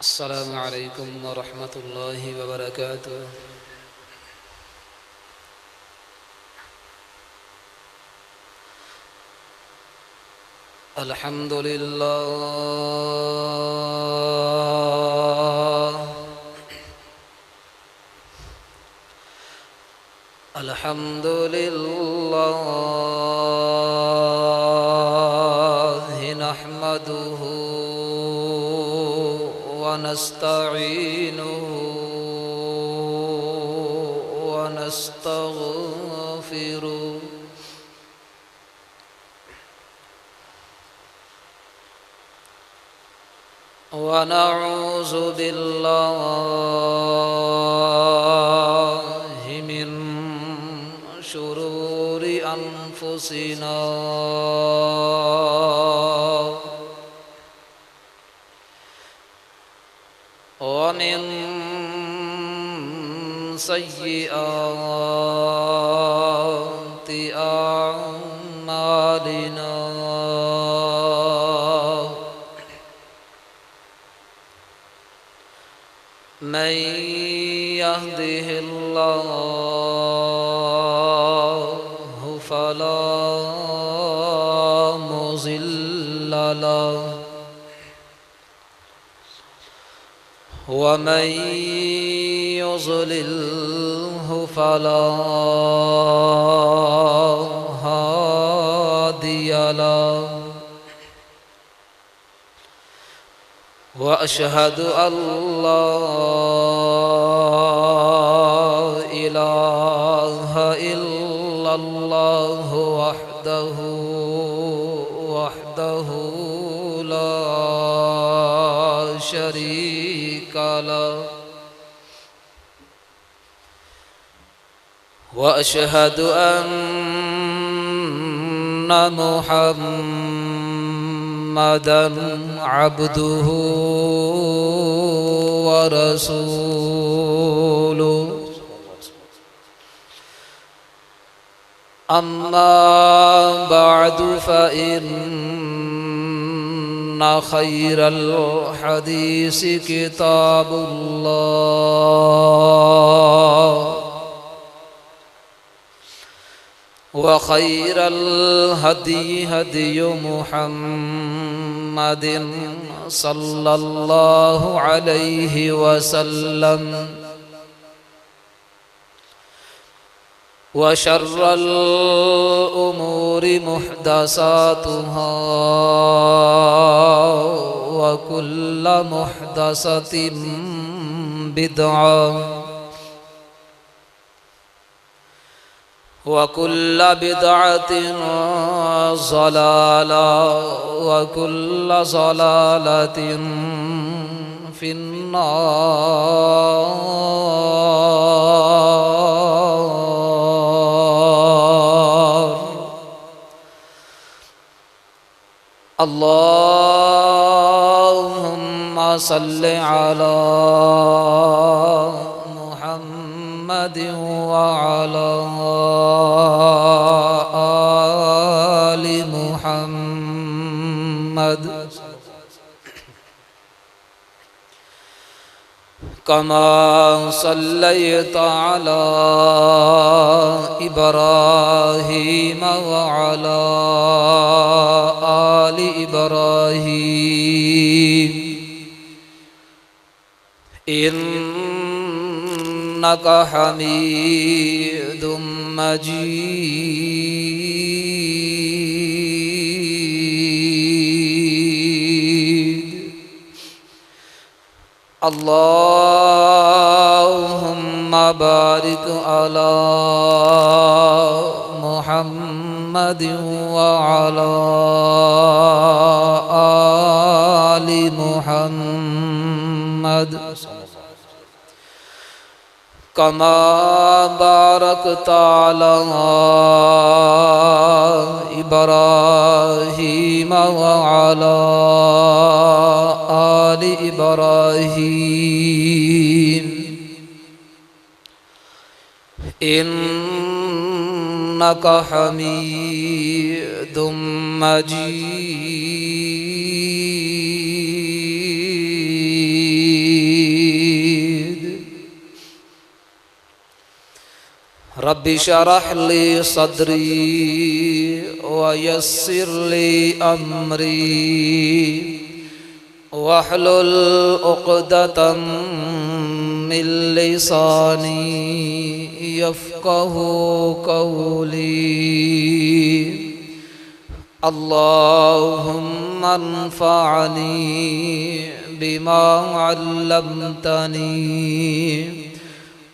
السلام عليكم ورحمة الله وبركاته. الحمد لله الحمد لله نحمده ونستعينه ونستغفره ونعوذ بالله من شرور أنفسنا ومن سيئات أعمالنا من يهده الله فلا مضل له ومن يضلله فلا هادي له وأشهد أن لا إله إلا الله وحده لا شريك له وأشهد أن محمدًا عبده ورسوله أما بعد فإن خير الحديث كتاب الله وخير الهدي هدي محمد صلى الله عليه وسلم وشر الأمور محدثاتها وكل محدثة بدعة وكل بدعة ضلالة وكل ضلالة في النار. اللهم صل على محمد وعلى آل محمد كما صليت على إبراهيم وعلى آل إبراهيم إنك حميد مجيد. اللهم بارك على محمد وعلى آل محمد كما باركت على إبراهيم وعلى آل إبراهيم إنك حميد مجيد. رب اشرح لي صدري ويسر لي أمري واحلل عقدة من لساني يفقه قولي اللهم انفعني بما علمتني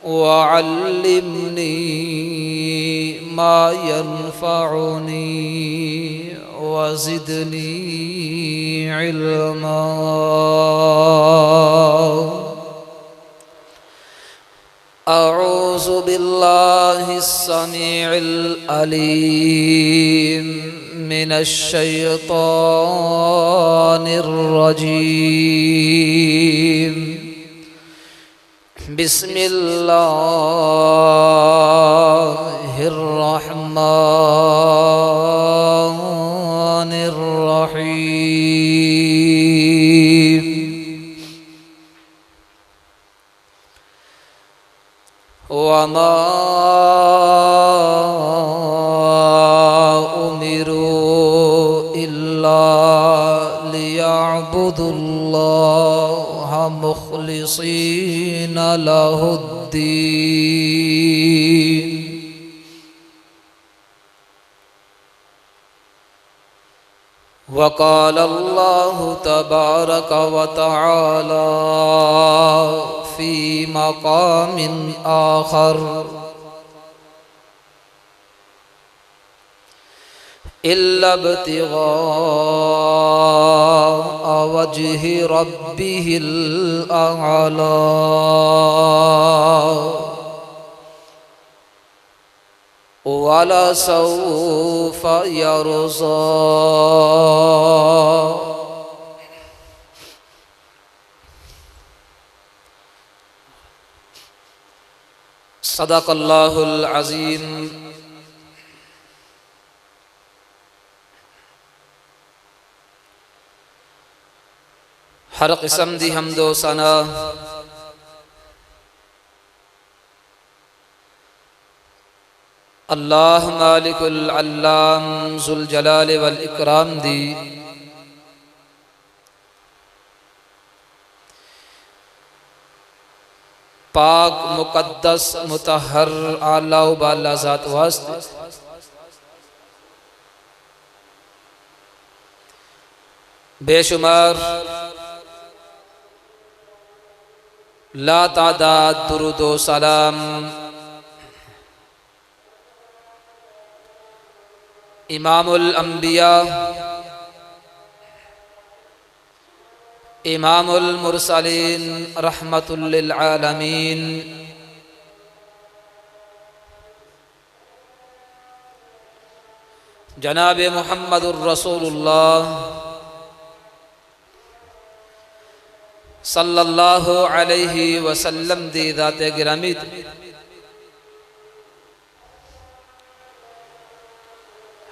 وعلمني ما ينفعني وزدني علما أعوذ بالله السميع العليم من الشيطان الرجيم بسم الله الرحمن الرحيم وما أمروا إلا ليعبدوا الله مخلصين له الدين وقال الله تبارك وتعالى في مقام آخر إلا ابتغاء وجه ربه الأعلى ولسوف يرضى صدق الله العظيم ہر قسم دی حمد و ثنا اللہ مالک العلام ذوالجلال والاکرام دی پاک مقدس مطہر اعلیٰ و بالا ذات واسطے بے شمار لا تعداد درود و سلام امام الانبیاء امام المرسلین رحمت للعالمین جناب محمد الرسول اللہ صلی اللہ علیہ وسلم دی ذات گرامی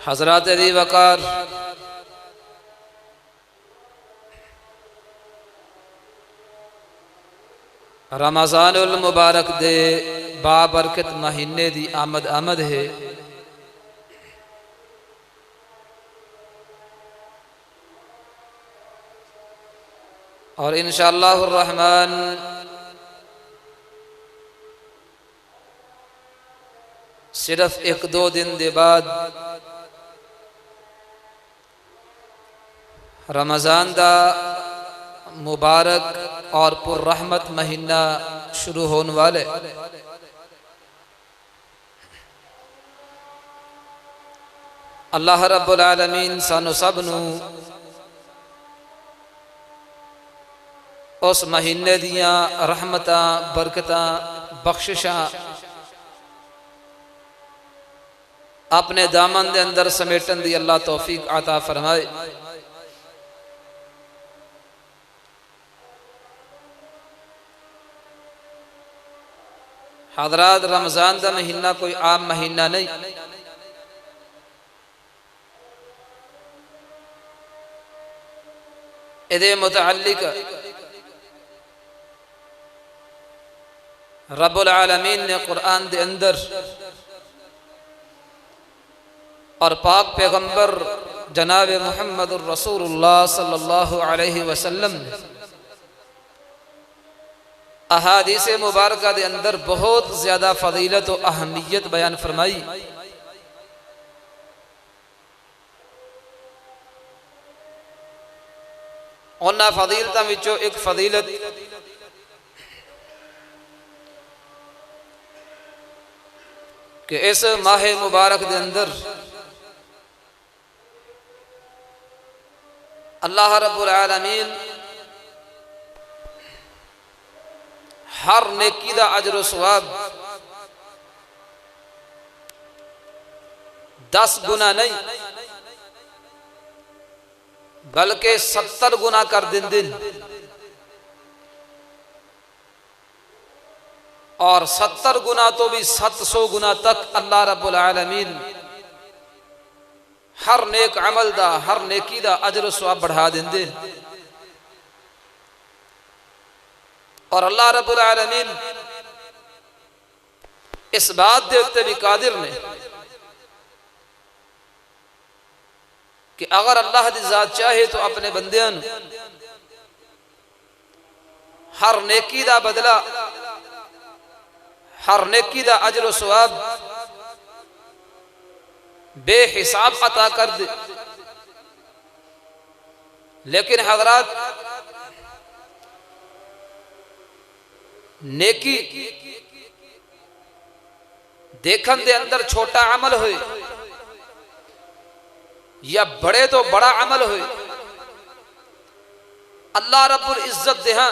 حضرات دی وقار رمضان المبارک دے بابرکت مہینے دی آمد ہے اور انشاءاللہ الرحمن صرف ایک دو دن دے بعد رمضان دا مبارک اور پر رحمت مہینہ شروع ہونے والے اللہ رب العالمین سانو سب نو اس مہینے دیاں رحمتاں برکتاں بخششاں اپنے دامن دے اندر سمیٹن دی اللہ توفیق عطا فرمائے حضرات رمضان دا مہینہ کوئی عام مہینہ نہیں ادھے متعلق رب العالمین نے قرآن دے اندر اور پاک پیغمبر جناب محمد الرسول اللہ صلی اللہ علیہ وسلم احادیث مبارکہ دے اندر بہت زیادہ فضیلت و اہمیت بیان فرمائی۔ انہاں فضیلتاں وچوں ایک فضیلت کہ اس ماہ مبارک دے اندر اللہ رب العالمین ہر نیکی دا اجر و ثواب 10 گنا نہیں بلکہ 70 گنا کر دن اور 70 گنا تو بھی 700 گنا تک اللہ رب العالمین ہر نیک عمل دا ہر نیکی دا اجر و ثواب بڑھا دے۔ اور اللہ رب العالمین اس بات دے اتے بھی قادر نے کہ اگر اللہ دی ذات چاہے تو اپنے بندیاں ہر نیکی دا بدلہ ہر نیکی دا اجر و ثواب بے حساب عطا کر دے۔ لیکن حضرات نیکی دیکھن دے اندر چھوٹا عمل ہوئے یا بڑے تو بڑا عمل ہوئے، اللہ رب العزت دے ہاں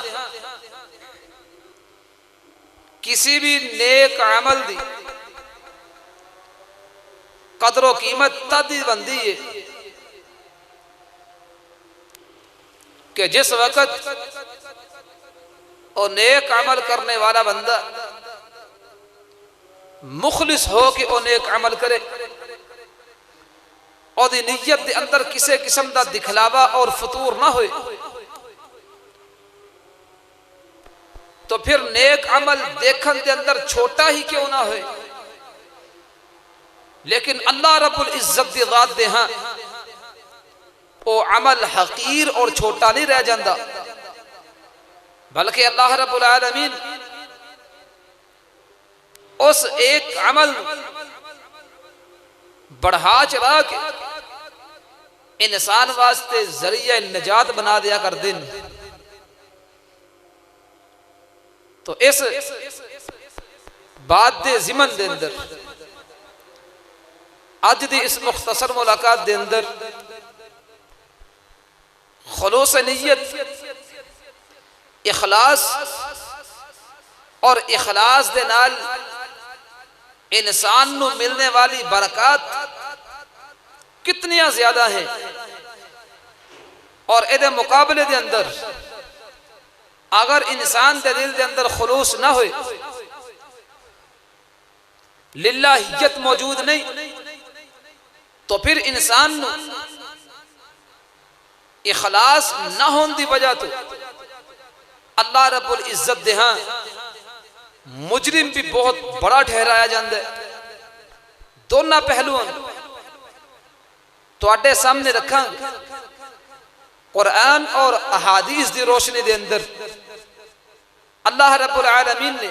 کسی بھی نیک عمل دی قدر و قیمت تدی بندی ہے کہ جس وقت اور نیک عمل کرنے والا بندہ مخلص ہو کہ وہ نیک عمل کرے اور دی نیت دے اندر کسی قسم دا دکھلاوا اور فطور نہ ہوئے، تو پھر نیک عمل دیکھن دے اندر چھوٹا ہی کیوں نہ ہوئے لیکن اللہ رب العزت دی ذات دے ہاں وہ عمل حقیر اور چھوٹا نہیں رہ جاندہ، بلکہ اللہ رب العالمین اس ایک عمل بڑھا چڑھا کے انسان واسطے ذریعہ نجات بنا دیا کر دیں۔ تو اس بات دے ضمن دے اندر آج دی اس مختصر ملاقات دے اندر خلوص نیت، اخلاص اور اخلاص دے نال انسان نو ملنے والی برکات کتنیاں زیادہ ہیں، اور اے دے مقابلے دے اندر اگر انسان دے دل دے اندر خلوص نہ ہوئے، للہیت موجود نہیں، تو پھر انسان نو اخلاص نہ ہون دی وجہ تو اللہ رب العزت دے ہاں مجرم بھی بہت بڑا ٹھہرایا جاندہ ہے۔ دونوں پہلوان تو اڈے سامنے رکھاں قرآن اور احادیث دی روشنی دے اندر اللہ رب العالمین نے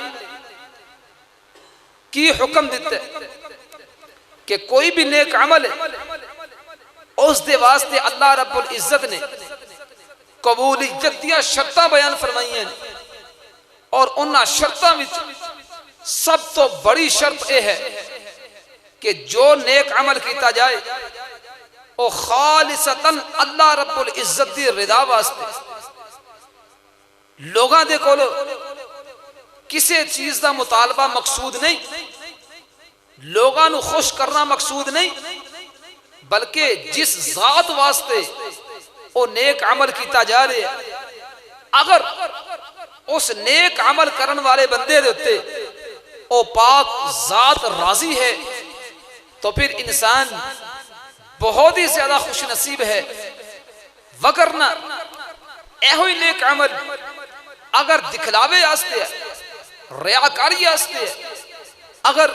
کی حکم دیتے کہ کوئی بھی نیک عمل ہے اس دے واسطے اللہ رب العزت نے قبولیت دیا شرطاں بیان فرمائی ہیں، اور انہاں شرطاں وچ سب تو بڑی شرط یہ ہے کہ جو نیک عمل کیتا جائے وہ خالصتاً اللہ رب العزت دی رضا واسطے، لوگاں دے کولو کسی چیز دا مطالبہ مقصود نہیں، لوگاں نو خوش کرنا مقصود نہیں، بلکہ جس ذات واسطے وہ نیک عمل کیتا جا رہے ہیں اگر اس نیک عمل کرن والے بندے دے اتے وہ پاک ذات راضی ہے تو پھر انسان بہت ہی زیادہ خوش نصیب ہے۔ وگرنہ ایہوئی نیک عمل اگر دکھلاوے آستے ہے، ریاکاری آستے ہے، اگر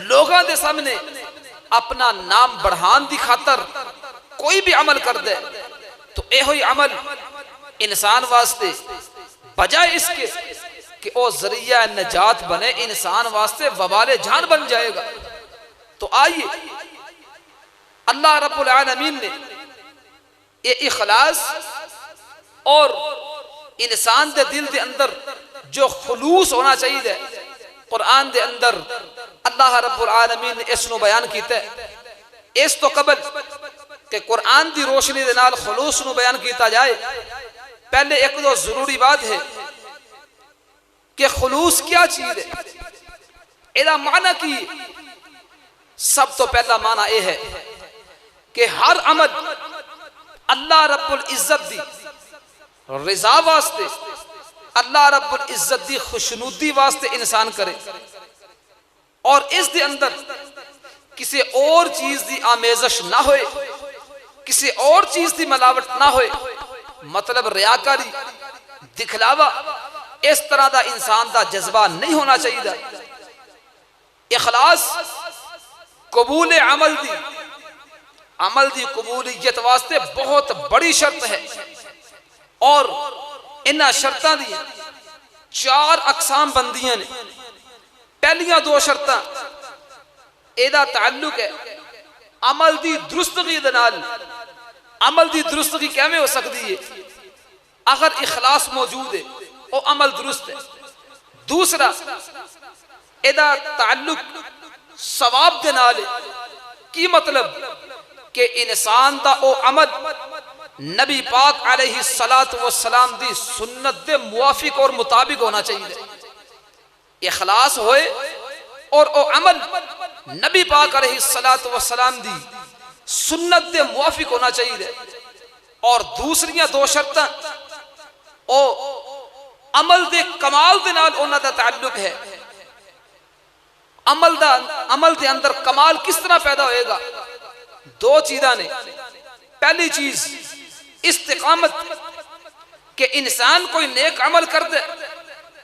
لوگاں دے سامنے اپنا نام بڑھان دی خاطر کوئی بھی عمل کر دے تو اے ہوئی عمل انسان واسطے بجائے اس کے کہ وہ ذریعہ نجات بنے انسان واسطے وبال جان بن جائے گا۔ تو آئیے اللہ رب العالمین نے یہ اخلاص اور انسان دے دل دے اندر جو خلوص ہونا چاہیے قرآن دے اندر اللہ رب العالمین نے اس نو بیان کیتا ہے۔ اس تو قبل کہ قرآن دی روشنی دے نال خلوص نو بیان کیتا جائے پہلے ایک دو ضروری بات ہے کہ خلوص کیا چیز ہے، ایدہ معنی کی سب تو پہلا معنی یہ ہے کہ ہر عمل اللہ رب العزت دی رضا واسطے اللہ رب العزت دی خوشنودی واسطے انسان کرے اور اس دے اندر کسی اور چیز دی آمیزش نہ ہوئے، کسی اور چیز دی ملاوٹ نہ ہوئے، مطلب ریاکاری دکھلاوا اس طرح دا انسان دا جذبہ نہیں ہونا چاہیے۔ اخلاص قبول عمل دی قبولیت واسطے بہت بڑی شرط ہے اور انہاں شرطاں دی 4 اقسام بندیاں نے۔ پہلیاں 2 شرطاں ایدہ تعلق ہے عمل دی درستگی دنال۔ عمل دی درستگی کیمیں ہو سکتی ہے؟ اگر اخلاص موجود ہے وہ عمل درست ہے۔ دوسرا ایدہ تعلق ثواب دنال ہے، کی مطلب کہ انسان دا او عمل نبی پاک علیہ السلام دی سنت دے موافق اور مطابق ہونا چاہیے۔ اخلاص ہوئے اور او عمل نبی پاک علیہ السلام دی سنت دے موافق ہونا چاہیے۔ اور دوسریاں 2 شرطاں او عمل دے کمال دے نال انہاں دا تعلق ہے۔ عمل دے اندر کمال کس طرح پیدا ہوئے گا؟ 2 چیزاں نے۔ پہلی چیز استقامت، کہ انسان کوئی نیک عمل کر دے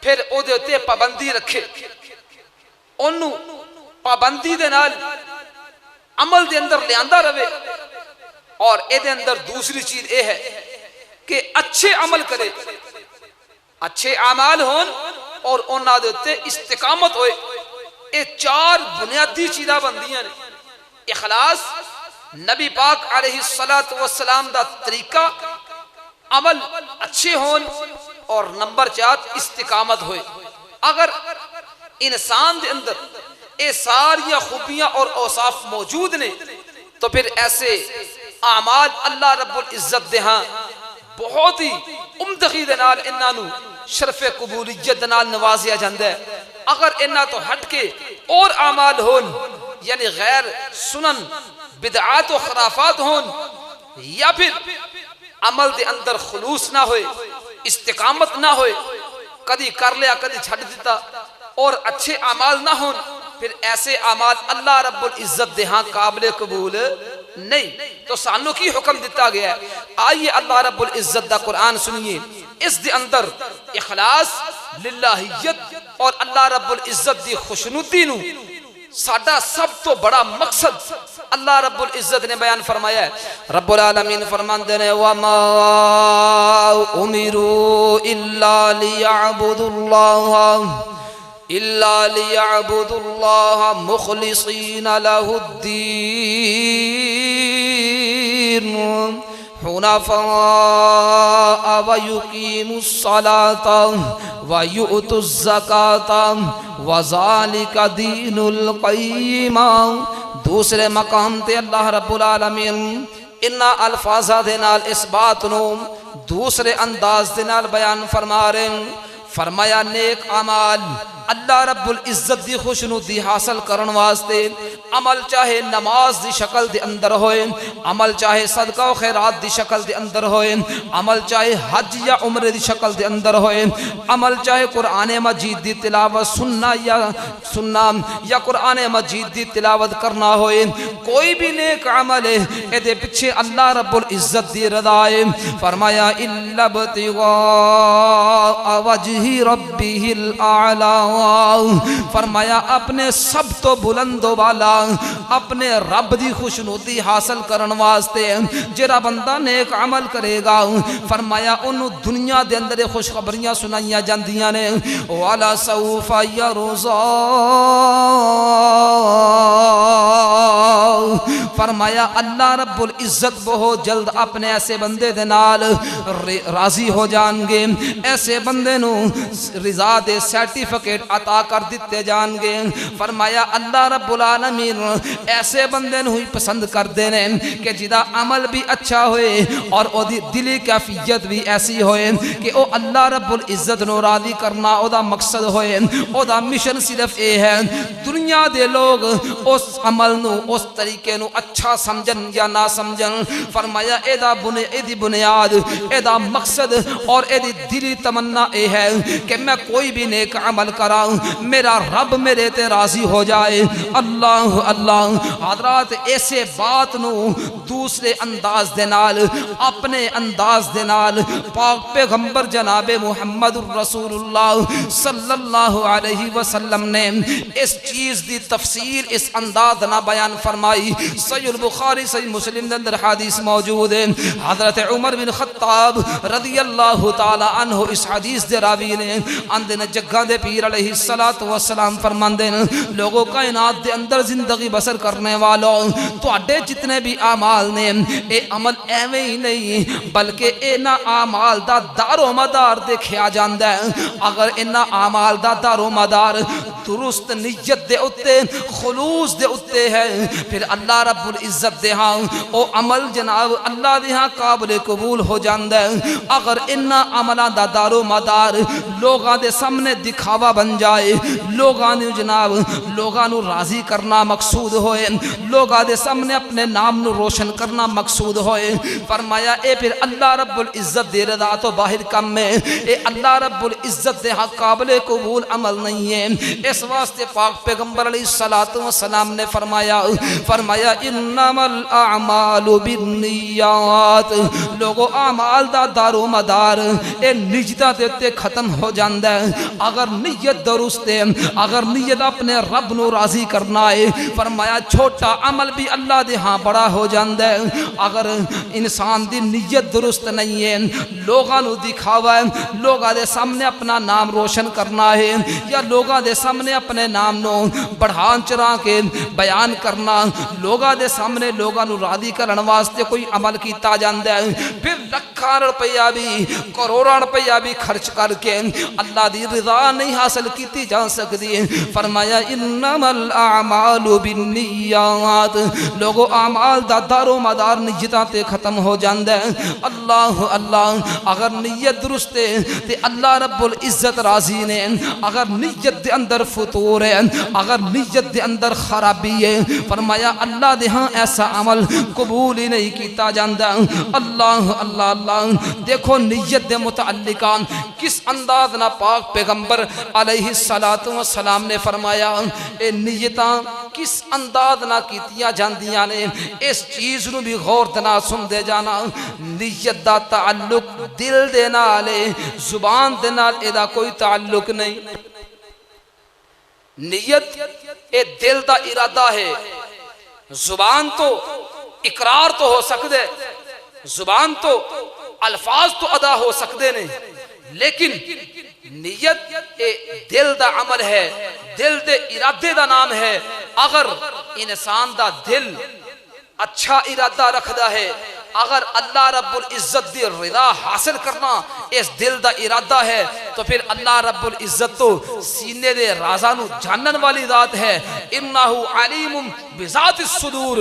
پھر او دے تے پابندی رکھے، انہوں پابندی دے نال عمل دے اندر لے آندہ رہے۔ اور اے دے اندر دوسری چیز اے ہے کہ اچھے عمل کرے، اچھے اعمال ہون اور انہاں دے تے استقامت ہوئے۔ اے 4 بنیادی چیزاں بندیاں نے۔ اخلاص، نبی پاک علیہ السلام دا طریقہ، عمل اچھے ہون اور نمبر 4 استقامت ہوئے۔ اگر انسان دے اندر اے ساری خوبیاں اور اوصاف موجود نے تو پھر ایسے اعمال اللہ رب العزت دے ہاں بہت ہی عمدگی دے نال انہاں نو شرف قبولیت دے نال نوازیا جاندا ہے۔ اگر انہاں تو ہٹ کے اور اعمال ہون یعنی غیر سنن بدعات و خرافات ہون یا پھر عمل دے اندر خلوص نہ ہوئے، استقامت نہ ہوئے، کدی کر لیا کدی چھڑ دیتا اور اچھے اعمال نہ ہون، پھر ایسے اعمال اللہ رب العزت دے ہاں قابل قبول نہیں۔ تو سانوں کی حکم دیتا گیا ہے۔ آئیے اللہ رب العزت دا قرآن سنیے، اس دے اندر اخلاص، للہیت اور اللہ رب العزت دی خوشنودی نو ساڈا سب تو بڑا مقصد اللہ رب العزت نے بیان فرمایا ہے۔ رب العالمین فرماندے نے وَمَا أُمِرُوا إِلَّا لِيَعْبُدُوا اللَّهَ مُخْلِصِينَ لَهُ الدِّينَ حُنَفَاءَ وَيُقِيمُوا الصَّلَاةَ وَيُؤْتُوا الزَّكَاةَ وَذَلِكَ دِينُ الْقَيِّمَةِ۔ دوسرے مقام تے اللہ رب العالمین انہا الفاظہ دے نال اس بات نو دوسرے انداز دے نال بیان فرما رہے ہیں۔ فرمایا نیک عمال اللہ رب العزت دی خوشنودی حاصل کرن واسطے عمل چاہے نماز دی شکل دے اندر ہوئے، عمل چاہے صدقہ و خیرات دی شکل دے اندر ہوئے، عمل چاہے حج یا عمرے دی شکل دے اندر ہوئے، عمل چاہے قرآن مجید دی تلاوت سننا یا قرآن مجید دی تلاوت کرنا ہوئے، کوئی بھی نیک عمل ہے اے دے پچھے اللہ رب العزت دی رضا ہے۔ فرمایا اِلَّا ابْتِغَاءَ وجہ ربہ الاعلی، فرمایا اپنے سب تو بلند و بالا اپنے رب دی خوشنودی حاصل کرن واسطے جڑا بندہ نیک عمل کرے گا فرمایا انہوں دنیا دے اندر خوشخبریاں سنائیاں جاندیاں نے والا سوف یرضا، فرمایا اللہ رب العزت بہت جلد اپنے ایسے بندے دے نال راضی ہو جان گے، ایسے بندے نو رضا دے سرٹیفکیٹ عطا کر دیتے جان گے۔ فرمایا اللہ رب العالمین ایسے بندے نو ہی پسند کر دینے کہ جدا عمل بھی اچھا ہوئے اور او دی دلی کیفیت بھی ایسی ہوئے کہ او اللہ رب العزت نو راضی کرنا او دا مقصد ہوئے، او دا مشن صرف اے ہے دنیا دے لوگ اس عمل نو اس طریقے نو اچھا سمجھن یا نہ سمجھن۔ فرمایا اے دی بنیاد اے دا مقصد اور اے دی دلی تمنا اے ہے کہ میں کوئی بھی نیک عمل کراؤں میرا رب میرے تے راضی ہو جائے۔ اللہ اللہ حضرات ایسے بات نو دوسرے انداز دے نال اپنے انداز دے نال پاک پیغمبر جناب محمد رسول اللہ صلی اللہ علیہ وسلم نے اس چیز دی تفسیر اس انداز نہ بیان فرمائی۔ صحیح البخاری صحیح مسلم دے اندر حدیث موجود ہے، حضرت عمر بن خطاب رضی اللہ تعالی عنہ اس حدیث دے راوی نے اندے جگہ دے پیر علیہ السلام فرماندے لوگوں کائنات دے اندر زندگی بسر کرنے والوں تو اڈے جتنے بھی اعمال نے اے عمل ایویں ہی نہیں بلکہ اینا اعمال دا دار و مدار دیکھیا جاندا ہے۔ اگر اینا اعمال دا دار و مدار درست نیت دے اتے خلوص دے اتے ہے پھر اللہ رب العزت دے ہاں او عمل جناب اللہ دے ہاں قابل قبول ہو جاندا ہے۔ اگر اینا عملہ دا دار و مدار لوگاں دے سامنے دکھاوا بن جائے، لوگاں نے جناب لوگاں نو راضی کرنا مقصود ہوئے، لوگاں دے سامنے اپنے نام نو روشن کرنا مقصود ہوئے، فرمایا اے پھر اللہ رب العزت دے رضا تو باہر کم میں اے اللہ رب العزت دے حق قابل قبول عمل نہیں ہے۔ اس واسطے پاک پیغمبر علیہ السلام نے فرمایا انما الاعمال بالنیات، لوگو اعمال دا دار و مدار اے نیتاں دے تے ختم ہو جاندا ہے۔ اگر نیت درست ہے، اگر نیت اپنے رب نو راضی کرنا ہے فرمایا چھوٹا عمل بھی اللہ دے ہاں بڑا ہو جاندا ہے۔ اگر انسان دی نیت درست نہیں ہے، لوگاں نو دکھاوا ہے، لوگاں دے سامنے اپنا نام روشن کرنا ہے یا لوگاں دے سامنے اپنے نام نو بڑھان چڑھا کے بیان کرنا، لوگاں دے سامنے لوگاں نو راضی کرن واسطے کوئی عمل کیتا جاندا ہے، پھر لاکھاں روپیہ بھی کروڑاں روپیہ بھی خرچ کر کے اللہ دی رضا نہیں حاصل کیتی جا سکتی۔ فرمایا انما الاعمال بالنیات، لوگو اعمال دا دار و مدار نیتاں تے ختم ہو جاندا ہے۔ اللہ اللہ اگر نیت درست ہے تے اللہ رب العزت راضی نے، اگر نیت دے اندر فتور ہے، اگر نیت دے اندر خرابی ہے فرمایا اللہ دے ہاں ایسا عمل قبول ہی نہیں کیتا جاندا۔ اللہ اللہ اللہ دیکھو نیت دے متعلقہ کس انداز نہ پاک پیغمبر علیہ السلام نے فرمایا اے نیتاں کس انداز نہ کیتیاں جاندیاں نے، اس چیز نو بھی غور دنا سن دے جانا۔ نیت دا تعلق دل دے نال زبان دے نال اے دا کوئی تعلق نہیں۔ نیت اے دل دا ارادہ ہے، زبان تو اقرار تو ہو سکدے، زبان تو الفاظ تو ادا ہو سکدے نے، لیکن نیت اے دل دا عمل ہے، دل دے ارادے دا نام ہے۔ اگر انسان دا دل اچھا ارادہ رکھدا ہے، اگر اللہ رب العزت دی رضا حاصل کرنا اس دل دا ارادہ ہے تو پھر اللہ رب العزت تو سینے دے رازاں نو جانن والی ذات ہے۔ انہو علیم بذات الصدور،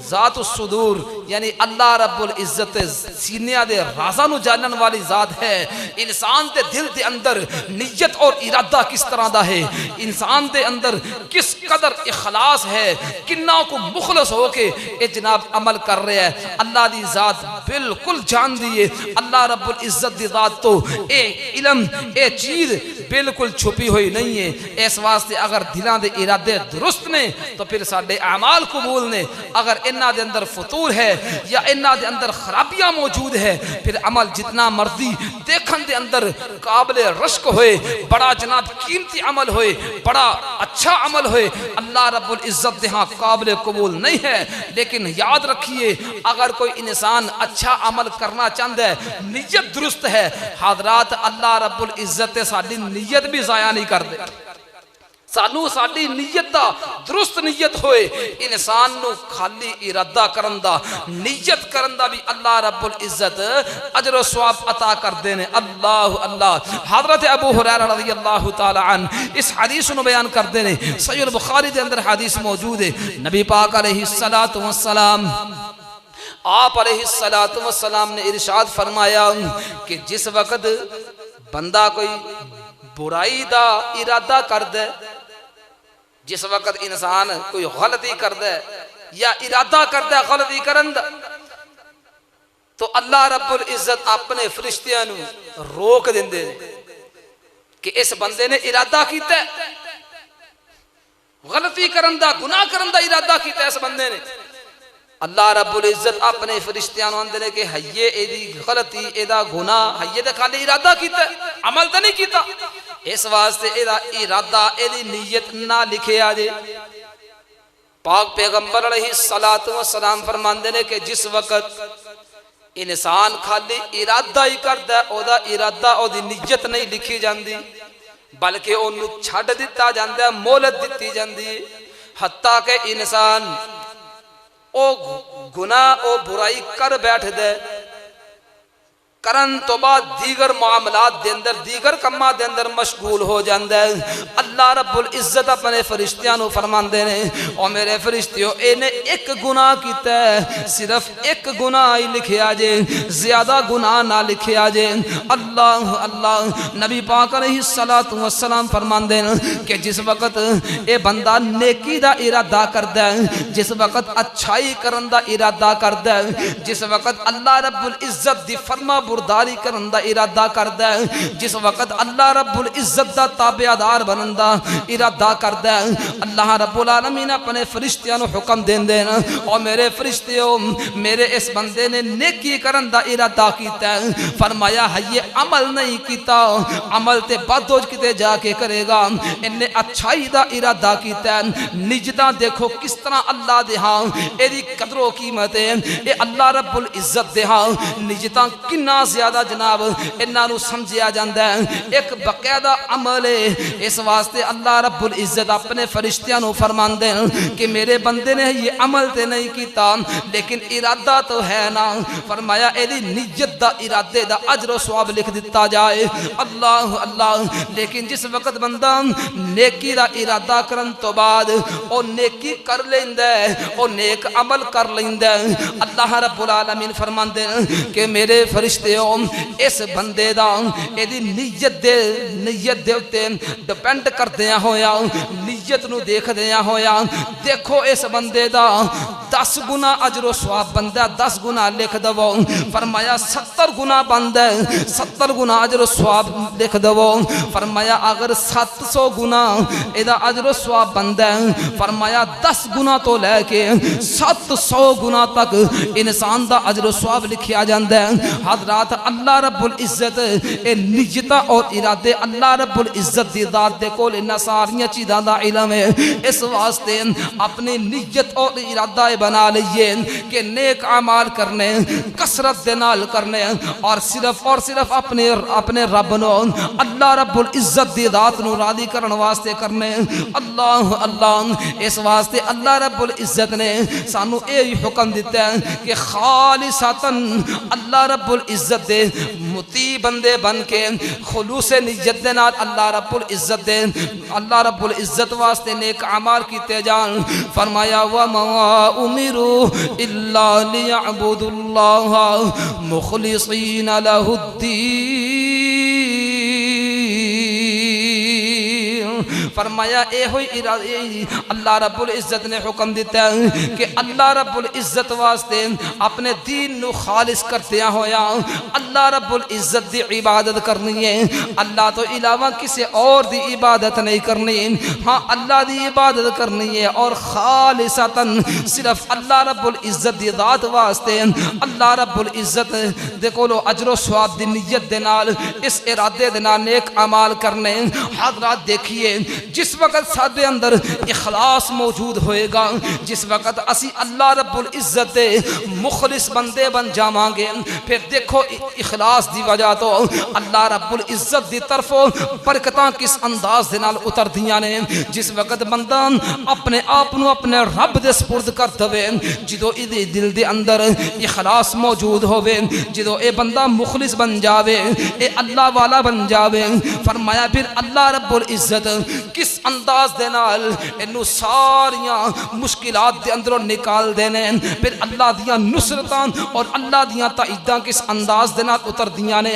ذات الصدور یعنی اللہ رب العزت سینے دے رازاں نو جانن والی ذات ہے۔ انسان دے دل دے اندر نیت اور ارادہ کس طرح دا ہے، انسان دے اندر کس قدر اخلاص ہے، کنہ کو مخلص ہو کے اے جناب عمل کر رہے ہیں، اللہ دی ذات بالکل جان دیئے۔ اللہ رب العزت دی ذات تو اے علم اے چیز بالکل چھپی ہوئی نہیں ہے۔ اس واسطے اگر دلاں دے ارادے درست نے تو پھر ساڈے اعمال قبول نے، اگر انہاں دے اندر فطور ہے یا انہاں دے اندر خرابیاں موجود ہے، پھر عمل جتنا مرضی دیکھن دے اندر قابل رشک ہوئے، بڑا جناب قیمتی عمل ہوئے، بڑا اچھا عمل ہوئے، اللہ رب العزت دے ہاں قابل قبول نہیں ہے۔ لیکن یاد رکھیے اگر کوئی انسان اچھا عمل کرنا چاہتا ہے، نیت درست ہے، حضرات اللہ رب العزت ساڈی نیت بھی ضائع نہیں کر دے۔ سانو ساڈی نیت دا درست نیت ہوئے، انسان نو خالی ارادہ کرن دا، نیت کرن دا بھی اللہ رب العزت اجر و ثواب عطا کر دینے۔ اللہ اللہ۔ حضرت ابو ہریرہ رضی اللہ تعالی عنہ اس حدیث نو بیان کر دینے، صحیح البخاری دے اندر حدیث موجود ہے، نبی پاک علیہ السلام آپ علیہ السلام نے ارشاد فرمایا کہ جس وقت بندہ کوئی برائی دا ارادہ کر دے، جس وقت انسان کوئی غلطی کر دے یا ارادہ کر دے غلطی کرن دا، تو اللہ رب العزت اپنے فرشتیاں نو روک دیندے کہ اس بندے نے ارادہ کیتا ہے، غلطی کرن دا، گناہ کرن دا ارادہ کیتا ہے اس بندے نے۔ اللہ رب العزت اپنے فرشتیاں نو اندر کہ ہئیے ایدی غلطی ایدہ گناہ ہئیے دے خالی ارادہ کیتا ہے، عمل تو نہیں کیتا، اس واسطے ایدہ ارادہ ایدی نیت نہ لکھے آجے۔ پاک پیغمبر علیہ السلام فرماندے نے کہ جس وقت انسان خالی ارادہ ہی کرتا ہے، او دا ارادہ او دی نیت نہیں لکھی جاندی، بلکہ انہوں چھڑ دیتا جاندہ ہے، مولت دیتی جاندی، حتیٰ کہ انسان او گناہ او برائی کر بیٹھ دے، کرن تو بعد دیگر معاملات دے اندر، دیگر کمہ دے اندر مشغول ہو جاندہ ہے۔ اللہ رب العزت اپنے فرشتیاں نو فرمان دے نے، اور میرے فرشتیوں انہیں ایک گناہ کیتا ہے، صرف ایک گناہ ہی لکھے آجے، زیادہ گناہ نہ لکھے آجے۔ اللہ اللہ۔ نبی پاک علیہ السلام فرمان دے کہ جس وقت اے بندہ نیکی دا ارادہ کردہ ہے، جس وقت اچھائی کرن دا ارادہ کردہ ہے، جس وقت اللہ رب العزت دی فرما برداری کرن دا ارادہ کردہ ہے، جس وقت اللہ رب العزت دا تابعدار بنن دا ارادہ کردہ ہے، اللہ رب العالمین اپنے فرشتیاں نو حکم دین دینا، اور میرے فرشتیوں میرے اس بندے نے نیکی کرن دا ارادہ کیتا ہے، فرمایا ہے یہ عمل نہیں کیتا، عمل تے بدوج کتے جا کے کرے گا، انہیں اچھائی دا ارادہ کیتا ہے۔ نجدہ دیکھو کس طرح اللہ دے ہاں ایدی قدر و قیمت ہے، اے اللہ رب العزت دے ہاں نجدہ کنا زیادہ جناب انہاں نو سمجھیا جاندہ ہے، ایک باقاعدہ عمل ہے۔ اس واسطے اللہ رب العزت اپنے فرشتیاں نو فرمان دے کہ میرے بندے نے یہ عمل تے نہیں کیتا لیکن ارادہ تو ہے نا، فرمایا ایدی نیت دا ارادے دا اجر و ثواب لکھ دیتا جائے۔ اللہ اللہ۔ لیکن جس وقت بندہ نیکی دا ارادہ کرن تو بعد او نیکی کر لیندہ ہے، او نیک عمل کر لیندہ ہے، اللہ رب العالمین فرمان دے کہ میرے فرشتے اس بندے دا ایدی نیت دے اتے ڈپینڈ کر دیا ہویا، نیت نو دیکھ دیا ہویا، دیکھو اس بندے دا 10 گنا اجر و ثواب بندہ 10 گنا لکھ دو، فرمایا 70 گنا بندہ 70 گنا اجر و ثواب لکھ دو، فرمایا اگر 700 گنا ایدہ اجر و ثواب بندہ، فرمایا 10 گنا تو لے کے 700 گنا تک انسان دا اجر و ثواب لکھیا جاندہ ہے۔ حضرات اللہ رب العزت اے نیتہ اور ارادے اللہ رب العزت دی ذات دے کول انہا ساریاں چیزاں دا علم ہے، اس واسطے اپنی نیت اور ارادہ بنا لئیے کہ نیک اعمال کرنے، کثرت دے نال کرنے، اور صرف اپنے رب نو اللہ رب العزت دی ذات نو راضی کرن واسطے کرنے۔ اللہ اللہ۔ اس واسطے اللہ رب العزت نے سانو اے حکم دیتا ہے کہ خالصتاً اللہ رب العزت دے مطیع بندے بن کے خلوص نیت دے نال اللہ رب العزت واسطے نیک اعمال کیتے جان۔ فرمایا وَمَا أُمِرُوا إِلَّا لِيَعْبُدُوا اللَّهَ مُخْلِصِينَ لَهُ الدِّينَ فرمایا اے ہوئی اللہ رب العزت نے حکم دیتا ہے کہ اللہ رب العزت واسطے اپنے دین نو خالص کرتے ہویا اللہ رب العزت دی عبادت کرنی ہے اللہ تو علاوہ کسی اور دی عبادت نہیں کرنی ہاں اللہ دی عبادت کرنی ہے اور خالصتاً صرف اللہ رب العزت دی ذات واسطے اللہ رب العزت دے کولو اجر و ثواب دی نیت دے نال اس ارادے دے نال نیک اعمال کرنے حضرات دیکھیے جس وقت سادے اندر اخلاص موجود ہوئے گا جس وقت اسی اللہ رب العزت دے مخلص بندے بن جاواں گے پھر دیکھو اخلاص دی وجہ تو اللہ رب العزت دی طرف برکتاں کس انداز دے نال اتر دیاں نے جس وقت بندہ اپنے آپ نو اپنے رب دے سپرد کر دے جدو ادے دل دے اندر اخلاص موجود ہوے جدو اے بندہ مخلص بن جاوے اے اللہ والا بن جاوے فرمایا پھر اللہ رب العزت کس انداز دے نال انو ساریاں مشکلات دے اندروں نکال دینے پھر اللہ دیاں نصرتاں اور اللہ دیاں تائیداں کس انداز دے نال اتر دیاں نے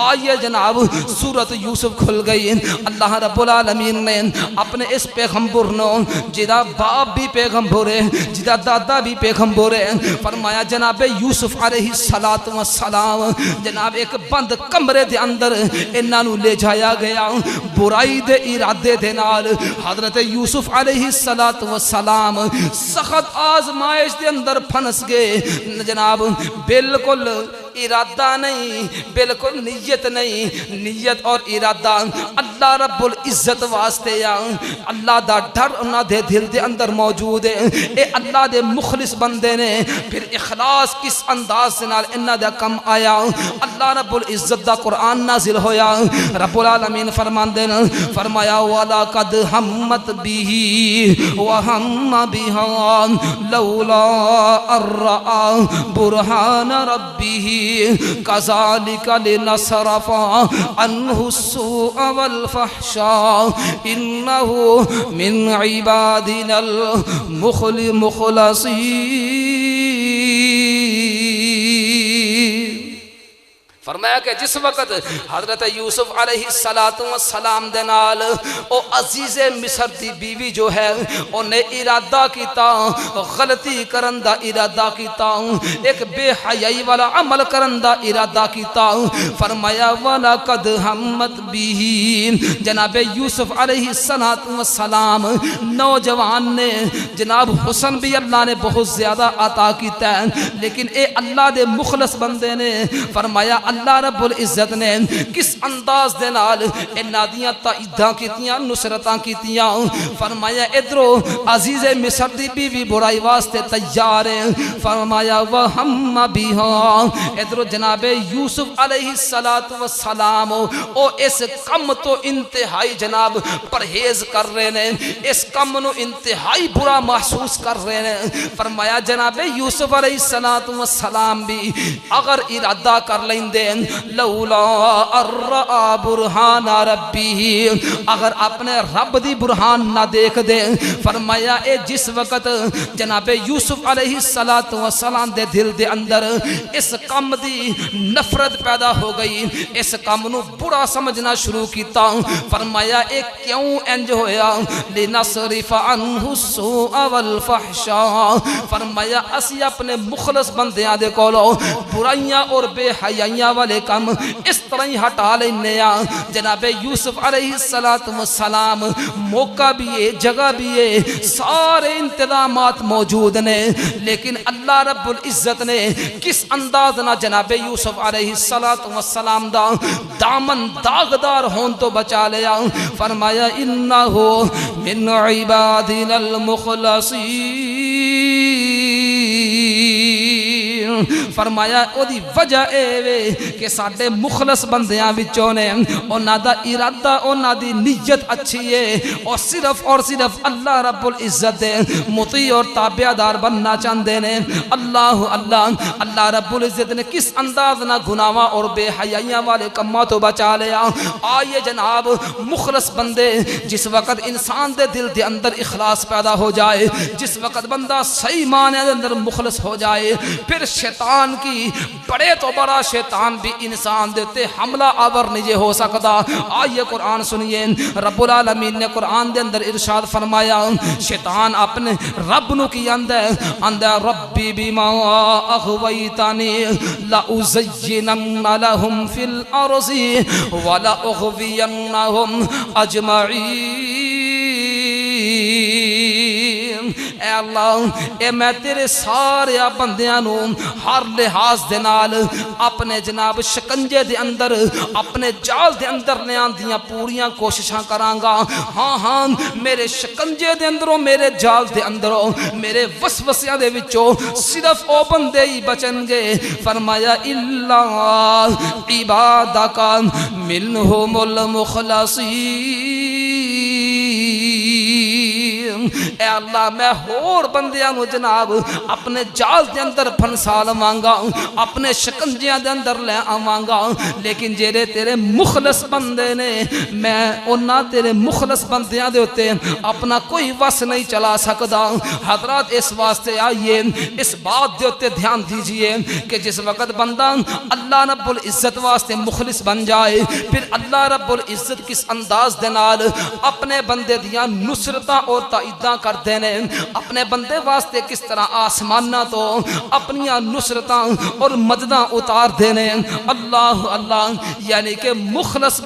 آئیے جناب سورت یوسف کھل گئی اللہ رب العالمین نے اپنے اس پیغمبر نو جدا باپ بھی پیغمبر ہے جدا دادا بھی پیغمبر ہے فرمایا جناب یوسف علیہ السلام جناب ایک بند کمرے دے اندر انہاں نو لے جایا گیا برائی دے ارادے دے نال حضرت یوسف علیہ السلام سخت آزمائش دے اندر پھنس گئے جناب بالکل ارادہ نہیں بالکل نیت نہیں نیت اور ارادہ اللہ رب العزت واسطے اللہ دا ڈر انہاں دے دل دے اندر موجود ہے اے اللہ دے مخلص بندے نے پھر اخلاص کس انداز سے نال انہاں دا کم آیا اللہ رب العزت دا قرآن نازل ہویا رب العالمین فرماندے فرمایا وَلَقَدْ هَمَّتْ بِهِ وَهَمَّ بِهَا لَوْلَا أَن رَّأَىٰ بُرْهَانَ رَبِّهِ كَذَلِكَ لِنَصْرِفَ عَنْهُ السُّوءَ وَالْفَحْشَاءَ إِنَّهُ مِنْ عِبَادِنَا الْمُخْلَصِينَ فرمایا کہ جس وقت حضرت یوسف علیہ السلام دے نال او عزیز مصر دی بیوی جو ہے انہیں ارادہ کیتا غلطی کرن دا ارادہ کیتا ایک بے حیائی والا عمل کرن دا ارادہ کیتا فرمایا وَلَقَدْ هَمَّتْ بِهِ جناب یوسف علیہ السلام نوجوان نے جناب حسن بھی اللہ نے بہت زیادہ عطا کیتا ہے لیکن اے اللہ دے مخلص بندے نے فرمایا اللہ رب العزت نے کس انداز دے نال انہاں دیاں تائیداں کیتیاں نصرتاں کیتیاں فرمایا ادھرو عزیز مصر دی بیوی برائی واسطے تیار ہے فرمایا وَهَمَّ بِهَا ادھرو جناب یوسف علیہ السلام او اس کم تو انتہائی جناب پرہیز کر رہے ہیں اس کم نو انتہائی برا محسوس کر رہے ہیں فرمایا جناب یوسف علیہ السلام بھی اگر ارادہ کر لیندے لولا ارآ برہان ربی اگر اپنے رب دی برہان نہ دیکھ دے فرمایا اے جس وقت جناب یوسف علیہ السلام دے دل دے اندر اس کم دی نفرت پیدا ہو گئی اس کم نو برا سمجھنا شروع کیتا فرمایا اے کیوں انج ہویا لنصرف عنہ السوء والفحشاء فرمایا اسی اپنے مخلص بندیاں دے کولو برائیاں اور بے حیائیاں والے کم اس طرح ہی ہٹا لینے جناب یوسف علیہ السلام موقع بھی ہے جگہ بھی ہے سارے انتظامات موجود نے لیکن اللہ رب العزت نے کس انداز نہ جناب یوسف علیہ السلام دا دامن داغدار ہون تو بچا لیا فرمایا انہو من عبادنا المخلصین فرمایا او دی وجہ اے وے کہ ساڈے مخلص بندیاں وچوں نے انہاں دا ارادہ انہاں دی نیت اچھی ہے اور صرف اللہ رب العزت دے مطیع اور تابعدار بننا چاہندے نے اللہ رب العزت نے کس انداز نہ گناہاں اور بے حیائیاں والے کماں تو بچا لیا آئیے جناب مخلص بندے جس وقت انسان دے دل دے اندر اخلاص پیدا ہو جائے جس وقت بندہ صحیح معنی دے اندر مخلص ہو جائے پھر شیطان کی بڑے تو بڑا شیطان بھی انسان دیتے حملہ آور نہیں ہو سکتا. آئیے قرآن سنیے, رب العالمین نے قرآن دے اندر ارشاد فرمایا, شیطان اپنے رب نو کی اندر ربی بما اغویتانی لأزینن لهم فی الارض ولأغوینہم اجمعین. اے اللہ, اے میں تیرے سارے بندیاں نو ہر لحاظ دے نال اپنے جناب شکنجے دے اندر, اپنے جال دے اندر لے آندیاں پوریاں کوششاں کرانگا. ہاں ہاں, میرے شکنجے دے اندروں, میرے جال دے اندروں, میرے وسوسیاں دے وچوں صرف او بندے ہی بچن گے. فرمایا الا عبادک منہم المخلصین. اے اللہ, میں ہور بندیاں نو جناب اپنے جال دے اندر پھنسا لواںگا, اپنے شکنجیاں دے اندر لے آواںگا, لیکن جیڑے تیرے مخلص بندے نے, میں انہاں تیرے مخلص بندیاں دے ہوتے اپنا کوئی وس نہیں چلا سکدا. حضرات اس واسطے آئیے اس بات دے ہوتے دھیان دیجئے کہ جس وقت بندہ اللہ رب العزت واسطے مخلص بن جائے, پھر اللہ رب العزت کس انداز دے نال اپنے بندے دیاں نصرتاں اور تائیداں کر دینے, اپنے بندے واسطے کس طرح آسمانہ تو اپنیاں نصرتاں اور مدداں اتار دینے. اللہ اللہ, یعنی کہ مخلص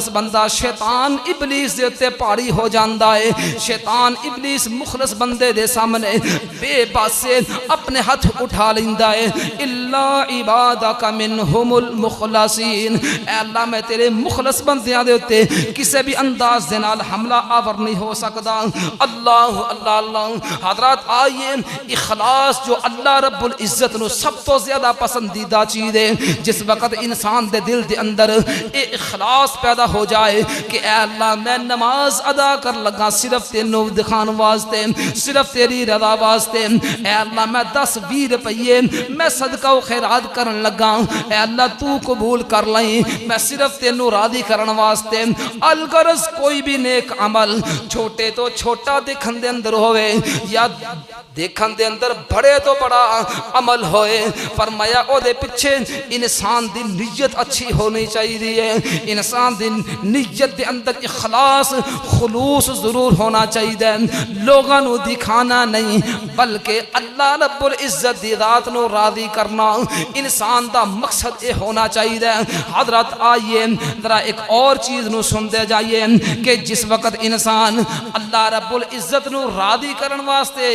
بندہ شیطان ابلیس دیتے پاری ہو جاندہ ہے. شیطان ابلیس مخلص بندے دے سامنے بے بات سے اپنے ہاتھ اٹھا لیندہ ہے. اللہ عبادک منہم المخلصین. اے اللہ, میں تیرے مخلص بندیاں دے ہوتے کسے بھی انداز دے نال حملہ آور نہیں ہو سکتا. اللہ اللہ اللہ. حضرات آئیے, اخلاص جو اللہ رب العزت نو سب تو زیادہ پسندیدہ چیز ہے, جس وقت انسان دے دل دے اندر اے اخلاص پیدا ہو جائے کہ اے اللہ, میں نماز ادا کر لگا صرف تینوں دکھان واسطے, صرف تیری رضا واسطے. اے اللہ, میں 10-20 روپیے میں صدقہ و خیرات کرن لگا, اے اللہ تو قبول کر لیں, میں صرف تینوں راضی کرن واسطے. الغرض کوئی بھی نیک عمل چھوٹے تو چھوٹا دیکھن دے اندر ہوئے یا دیکھن دے اندر بڑے تو بڑا عمل ہوئے, فرمایا او دے پچھے انسان دی نیت اچھی ہونی چاہیے. انسان دی نیت دے اندر اخلاص خلوص ضرور ہونا چاہیے. لوگاں نو دکھانا نہیں بلکہ اللہ رب العزت دی ذات نو راضی کرنا انسان دا مقصد اے ہونا چاہیے. حضرات آئیے ذرا ایک اور چیز نو سن دے جائیے کہ جس وقت انسان اللہ رب العزت نو راضی کرن واسطے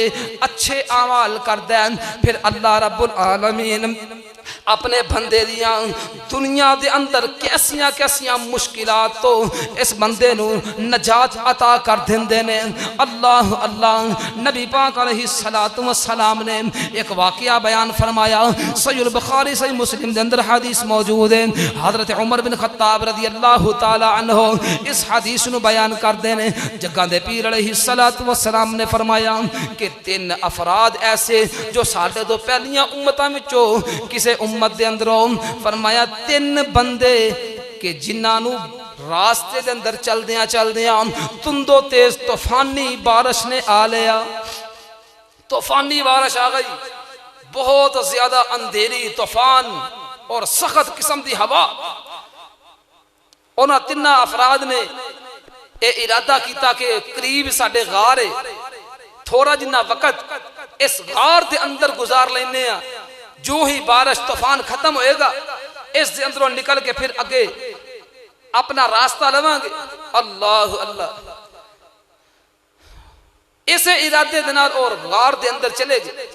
اچھے اعمال کر دیں, پھر اللہ رب العالمین اپنے بندے دیاں دنیا دے اندر کیسیاں مشکلات تو اس بندے نو نجات عطا کر دیندے نے. اللہ اللہ, نبی پاک علیہ السلام نے ایک واقعہ بیان فرمایا, صحیح البخاری صحیح مسلم دے اندر حدیث موجود ہے. حضرت عمر بن خطاب رضی اللہ تعالی عنہ اس حدیث نو بیان کر دینے. جگہ دے پیر علیہ السلام نے فرمایا کہ 3 افراد ایسے جو ساڈے تو پہلیاں امتاں وچوں کسے امت دے اندروں, فرمایا 3 بندے کہ جنہاں نو راستے دے اندر چل دیاں تندو تیز طوفانی بارش نے آ لیا. طوفانی بارش آ گئی, بہت زیادہ اندھیری طوفان اور سخت قسم دی ہوا. انہاں 3 افراد نے اے ارادہ کیتا کہ قریب ساڈے غار ہے, تھوڑا جنہ وقت اس غار دے اندر گزار لینے ہیں, جو ہی بارش طوفان ختم ہوئے گا اس دے اندروں نکل کے پھر اگے اپنا راستہ لواں گے. اللہ اللہ, اسے ارادے دنال اور غار دے اندر چلے گئے.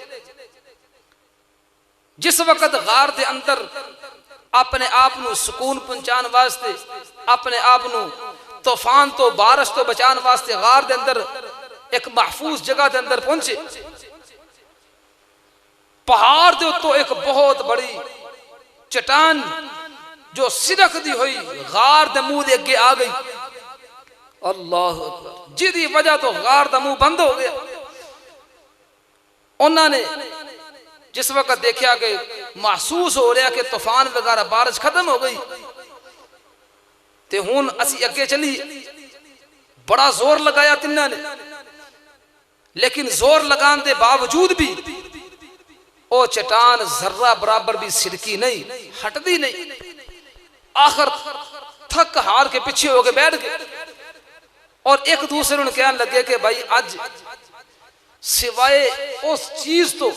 جس وقت غار دے اندر اپنے آپ نو سکون پہنچان واسطے, اپنے آپ نو طوفان تو بارش تو بچان واسطے غار دے اندر ایک محفوظ جگہ دے اندر پہنچے, پہاڑ دے تو ایک بہت بڑی چٹان جو سرک دی ہوئی غار دے منہ دے اگے آ گئی. اللہ اکبر, جدی وجہ تو غار دے منہ بند ہو گیا. انہوں نے جس وقت دیکھا کہ محسوس ہو رہا کہ طوفان وغیرہ بارش ختم ہو گئی تے ہون اسی اگے چلی, بڑا زور لگایا 3 نے, لیکن زور لگان دے باوجود بھی او چٹان ذرہ برابر بھی سرکی نہیں، ہٹ دی نہیں، آخر تھک ہار کے پیچھے ہو کے بیٹھ گئے اور ایک دوسرے نے کہنے لگے کہ بھائی آج سوائے اس چیز تو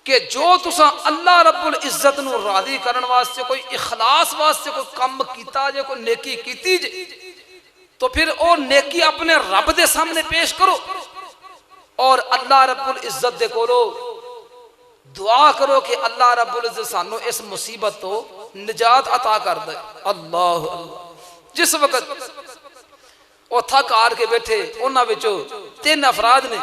کہ جو تساں اللہ رب العزت نو راضی کرن واسطے کوئی اخلاص واسطے کوئی کم کیتا جے، کوئی نیکی کیتی جے، تو پھر او نیکی اپنے رب دے سامنے پیش کرو اور اللہ رب العزت دے کولو دعا کرو کہ اللہ رب العزت سانو اس مصیبت تو نجات عطا کر دے۔ اللہ اللہ۔ جس وقت وہ تھک ہار کے بیٹھے، انہاں وچوں 3 افراد نے،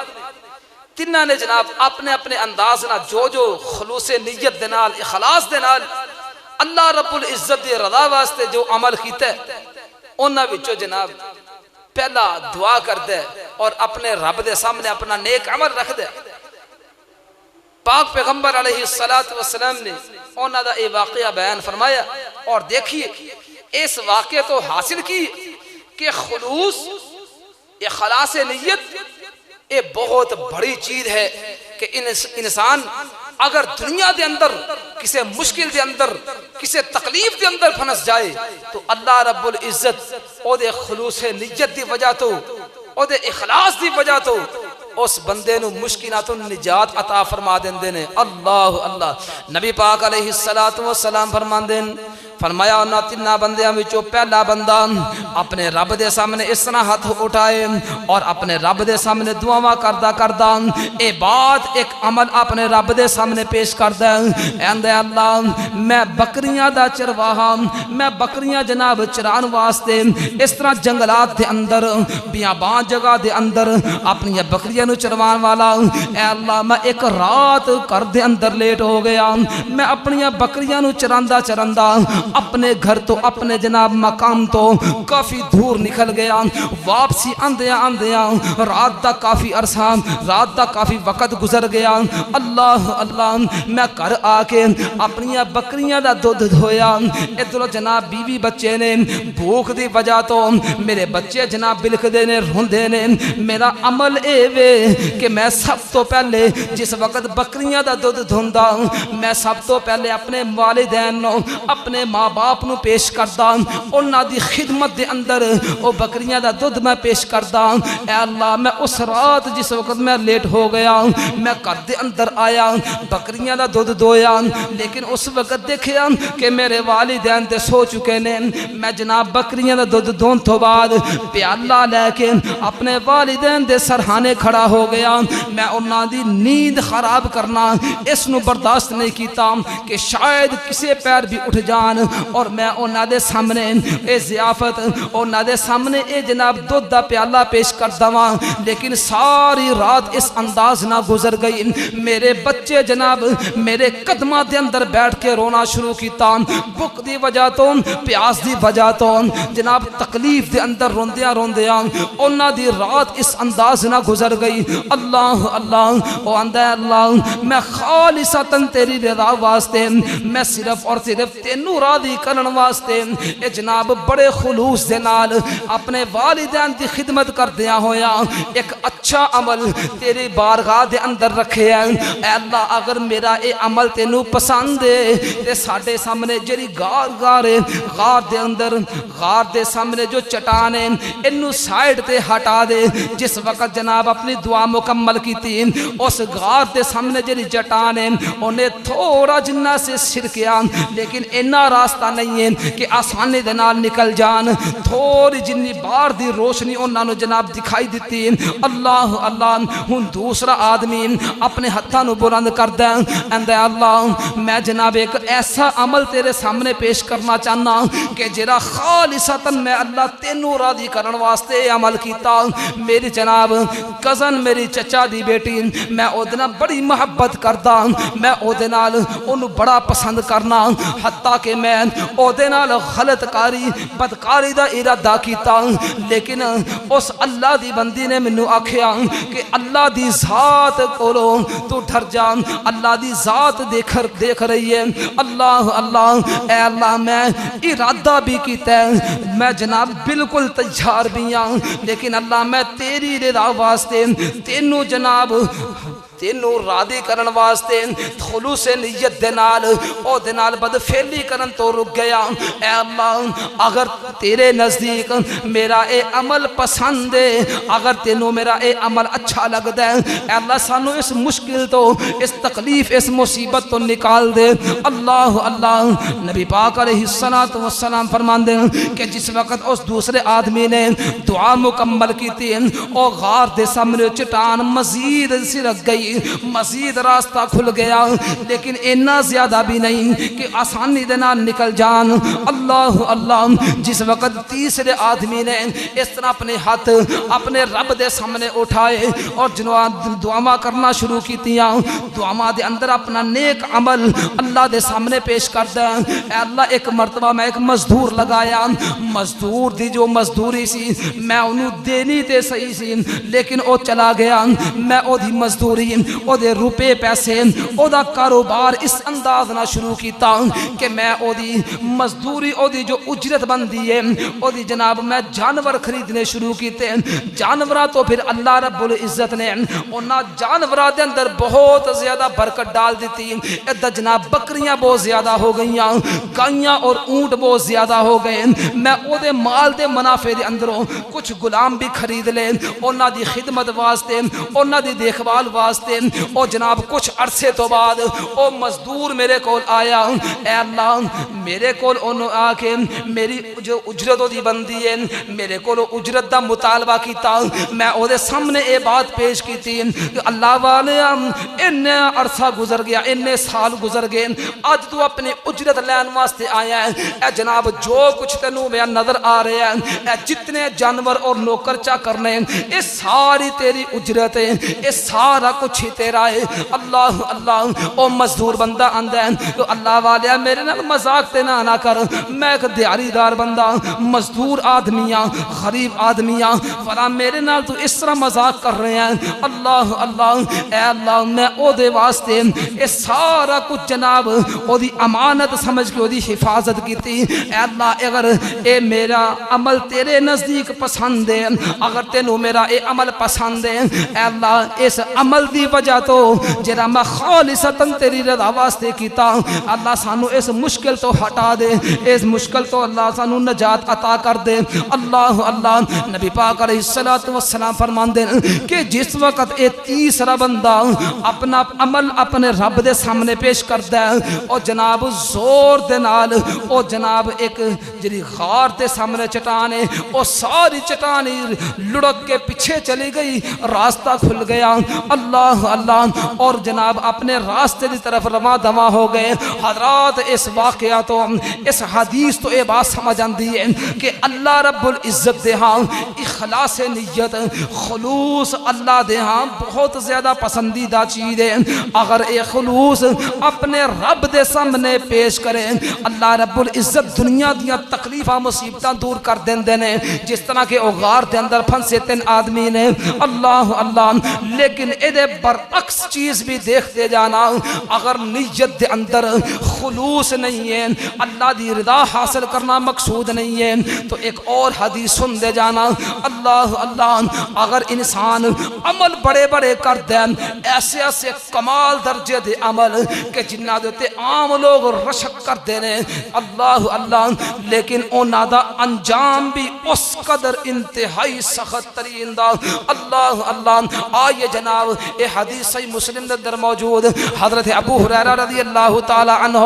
تیناں نے جناب اپنے اپنے انداز نال جو خلوص نیت دے نال، اخلاص دے نال اللہ رب العزت دی رضا واسطے جو عمل کیتا ہے، انہاں وچوں جناب پہلا دعا کردا ہے اور اپنے رب دے سامنے اپنا نیک عمل رکھدا ہے۔ پاک پیغمبر علیہ السلام نے انہاں دا یہ واقعہ بیان فرمایا، اور دیکھیے اس واقعے تو حاصل کی کہ خلوص، اخلاص نیت یہ بہت بڑی چیز ہے کہ انسان اگر دنیا دے اندر کسی مشکل دے اندر، کسی تکلیف دے اندر پھنس جائے تو اللہ رب العزت او دے خلوص نیت دی وجہ تو، او دے اخلاص دی وجہ تو اس بندے نو مشکلاتوں نجات عطا فرما دیندے نے۔ اللہ اللہ۔ نبی پاک علیہ السلام فرماندے ہیں، فرمایا انہاں 3 بندیاں وچوں پہلا بندہ اپنے رب دے سامنے اس طرح ہاتھ اٹھائے اور اپنے رب دے سامنے دعاواں کردا اے بات ایک عمل اپنے رب دے سامنے پیش کردا ہے، اندے اللہ میں بکریاں دا چرواہا، میں بکریاں جناب چران واسطے اس طرح جنگلات دے اندر، بیابان جگہ دے اندر اپنی بکریاں نو چروان والا، اے اللہ میں ایک رات گھر دے اندر لیٹ ہو گیا، میں اپنی بکریاں نو چراندا اپنے گھر تو اپنے جناب مقام تو کافی دور نکل گیا، واپسی آندیاں رات دا کافی عرصہ، رات دا کافی وقت گزر گیا۔ اللہ اللہ میں گھر آ کے اپنی بکریاں دا دودھ دھویا، ادھر جناب بیوی بچے نے بھوک دی وجہ تو میرے بچے جناب بلکدے نے، روندے نے۔ میرا عمل اے وے کہ میں سب تو پہلے جس وقت بکریاں دا دودھ دھوندا، میں سب تو پہلے اپنے والدین نو، اپنے ماں باپ نو پیش کردا، انہاں دی خدمت دے اندر او بکریاں دا دودھ میں پیش کردا۔ اے اللہ میں اس رات جس وقت میں لیٹ ہو گیا، میں گھر دے اندر آیا، بکریاں دا دودھ دویا، لیکن اس وقت دیکھیا کہ میرے والدین تے سو چکے نے۔ میں جناب بکریاں دا دودھ دون تو بعد پیالہ لے کے اپنے والدین دے سرہانے کھڑا ہو گیا۔ میں انہاں دی نیند خراب کرنا اس نو برداشت نہیں کیتا کہ شاید کسے پیر بھی اٹھ جان اور میں انہاں دے سامنے اے ضیافت، انہاں دے سامنے اے جناب دودھ دا پیالہ پیش کر دواں، لیکن ساری رات اس انداز نہ گزر گئی۔ میرے بچے جناب میرے قدماں دے اندر بیٹھ کے رونا شروع کیتا، بھوک دی وجہ تو، پیاس دی وجہ تو، جناب تکلیف دے اندر روندیاں انہاں دی رات اس انداز نہ گزر گئی۔ اللہ اللہ او اندے اللہ میں خالصتاً تیری رضا واسطے، میں صرف اور صرف تینوں راضی کرن واسطے اے جناب بڑے خلوص دے نال اپنے والدین دی خدمت کردیاں ہویا ایک اچھا عمل تیری بارگاہ دے اندر رکھے ہیں۔ اے اللہ اگر میرا اے عمل تینوں پسند ہے تے ساڈے سامنے جڑی غار دے اندر، غار دے سامنے جو چٹان ہے انہوں سائیڈ تے ہٹا دے۔ جس وقت جناب اپنی دعا مکمل کی تھی، اس غار دے سامنے جڑی چٹان ہے انہیں تھوڑا جنہ سے سرکیا، لیکن اینا راستہ نہیں ہے کہ آسانی دے نال نکل جان، تھوڑی جنی بار دی روشنی انہاں نو جناب دکھائی دیتی۔ اللہ اللہ ہن دوسرا آدمی اپنے ہتھاں نو بلند کردا ہے، اندے اللہ میں جناب ایک ایسا عمل تیرے سامنے پیش کرنا چاہنا کہ جڑا خالصتاً میں اللہ تینوں راضی کرن واسطے عمل کیتا۔ میری جناب کزن، میری چچا دی بیٹی، میں او دے نال بڑی محبت کردا، میں او دے نال اونوں بڑا پسند کرنا، حتیٰ کہ میں او دے نال غلط کاری، بدکاری دا ارادہ کیتا، لیکن اس اللہ دی بندی نے مینوں آکھیا کہ اللہ دی ذات کولو تو ڈر جا، اللہ دی ذات دیکھ رہی ہے۔ اللہ اللہ اے اللہ میں ارادہ بھی کیتا ہے، میں جناب بالکل تیار بھی ہوں، لیکن اللہ میں تیری رضا واسطے تینوں جناب تینوں راضی کرن واسطے خلوص نیت دے نال او دے نال بدفعلی کرن تو رک گیا۔ اے اللہ اگر تیرے نزدیک میرا اے عمل پسند ہے، اگر تینوں میرا اے عمل اچھا لگدا ہے، اے اللہ سانو اس مشکل تو، اس تکلیف، اس مصیبت تو نکال دے۔ اللہ اللہ نبی پاک علیہ السلام فرماندے کہ جس وقت اس دوسرے آدمی نے دعا مکمل کی تھی، او غار دے سامنے چٹان مزید سرک گئی، مزید راستہ کھل گیا، لیکن اتنا زیادہ بھی نہیں کہ آسانی دے نال نکل جان۔ اللہ اللہ جس وقت تیسرے آدمی نے اس طرح اپنے ہاتھ اپنے رب دے سامنے اٹھائے اور دعا کرنا شروع کی تیاں، دعا دے اندر اپنا نیک عمل اللہ دے سامنے پیش کردا ہے۔ اے اللہ ایک مرتبہ میں ایک مزدور لگایا، مزدور دی جو مزدوری سی میں انہوں دینی تے صحیح سی، لیکن او چلا گیا، میں او دی مزدوری، او دے روپے پیسے، او دا کاروبار اس انداز نہ شروع کیتا کہ میں او دی مزدوری، او دی جو اجرت بندی ہے، او دی جناب میں جانور خریدنے شروع کیتے۔ جانورہ تو پھر اللہ رب العزت نے انہاں جانورہ دے اندر بہت زیادہ برکت ڈال دیتی، ادھا جناب بکریاں بہت زیادہ ہو گئیاں، گائیاں اور اونٹ بہت زیادہ ہو گئے۔ میں او دے مال دے منافع دے اندروں کچھ غلام بھی خرید لے، انہاں دی خدمت واسطے، انہاں دی دیکھ بھال واسطے۔ او جناب کچھ عرصے تو بعد او مزدور میرے کول آیا، اے اللہ میرے کول انہوں آ کے میری جو اجرت دی بندی ہے میرے کول اجرت دا مطالبہ کیتا۔ میں او دے سامنے اے بات پیش کی تھی کہ اللہ والے اننے عرصہ گزر گیا، اننے سال گزر گئے، آج تو اپنی اجرت لین واسطے آیا ہے۔ اے جناب جو کچھ تینوں میں نظر آ رہے ہیں، اے جتنے جانور اور نوکر چا کرنے، اے ساری تیری اجرت ہے، اے سارا کچھ ہی تیرا ہے۔ اللہ اللہ او مزدور بندہ آندا ہے تو اللہ والے میرے نال مذاق تے نہ کر، میں ایک دیاری دار بندہ، مزدور آدمیاں، غریب آدمیاں، فلا میرے نال تو اس طرح مذاق کر رہے ہیں۔ اللہ اللہ اے اللہ میں او دے واسطے اے سارا کچھ جناب او دی امانت سمجھ کے او دی حفاظت کی تھی۔ اے اللہ اگر اے میرا عمل تیرے نزدیک پسند ہے، اگر تینوں میرا اے عمل پسند ہے، اے اللہ اس عمل دی وجہ تو جرا میں خالصتاً تیری رضا واسطے کیتا، اللہ سانو اس مشکل تو ہٹا دے، اس مشکل تو اللہ سانو نجات عطا کر دے۔ اللہ اللہ نبی پاک علیہ السلام فرماندے کہ جس وقت اے تیسرا بندہ اپنا عمل اپنے رب دے سامنے پیش کردا ہے، اور جناب زور دے نال او جناب ایک جڑی غار دے سامنے چٹان ہے، او ساری چٹان لڑک کے پیچھے چلی گئی، راستہ کھل گیا۔ اللہ اللہ اور جناب اپنے راستے دی طرف رواں دواں ہو گئے۔ حضرات اس واقعہ تو اس حدیث تو اے بات سمجھ آندی ہے کہ اللہ رب العزت دے ہاں اخلاص نیت، خلوص اللہ دے ہاں بہت زیادہ پسندیدہ چیز ہے۔ اگر اے خلوص اپنے رب دے سامنے پیش کرے، اللہ رب العزت دنیا دیاں تکلیفاں مصیبتاں دور کر دیندے نے، جس طرح کہ او غار دے اندر پھنسے 3 آدمی نے۔ اللہ اللہ لیکن اے دے برعکس چیز بھی دیکھتے جانا، اگر نیت دے اندر خلوص نہیں ہے، اللہ دی رضا حاصل کرنا مقصود نہیں ہے، تو ایک اور حدیث سن دے جانا۔ اللہ اللہ اگر انسان عمل بڑے بڑے کر دیں، ایسے ایسے کمال درجے دے عمل کہ جنہ دیتے عام لوگ رشک کر دینے، اللہ اللہ لیکن انہاں دا انجام بھی اس قدر انتہائی سخت ترین دا۔ اللہ اللہ آئیے جناب اے حدیث صحیح مسلم دے اندر موجود، حضرت ابو ہریرہ رضی اللہ تعالی عنہ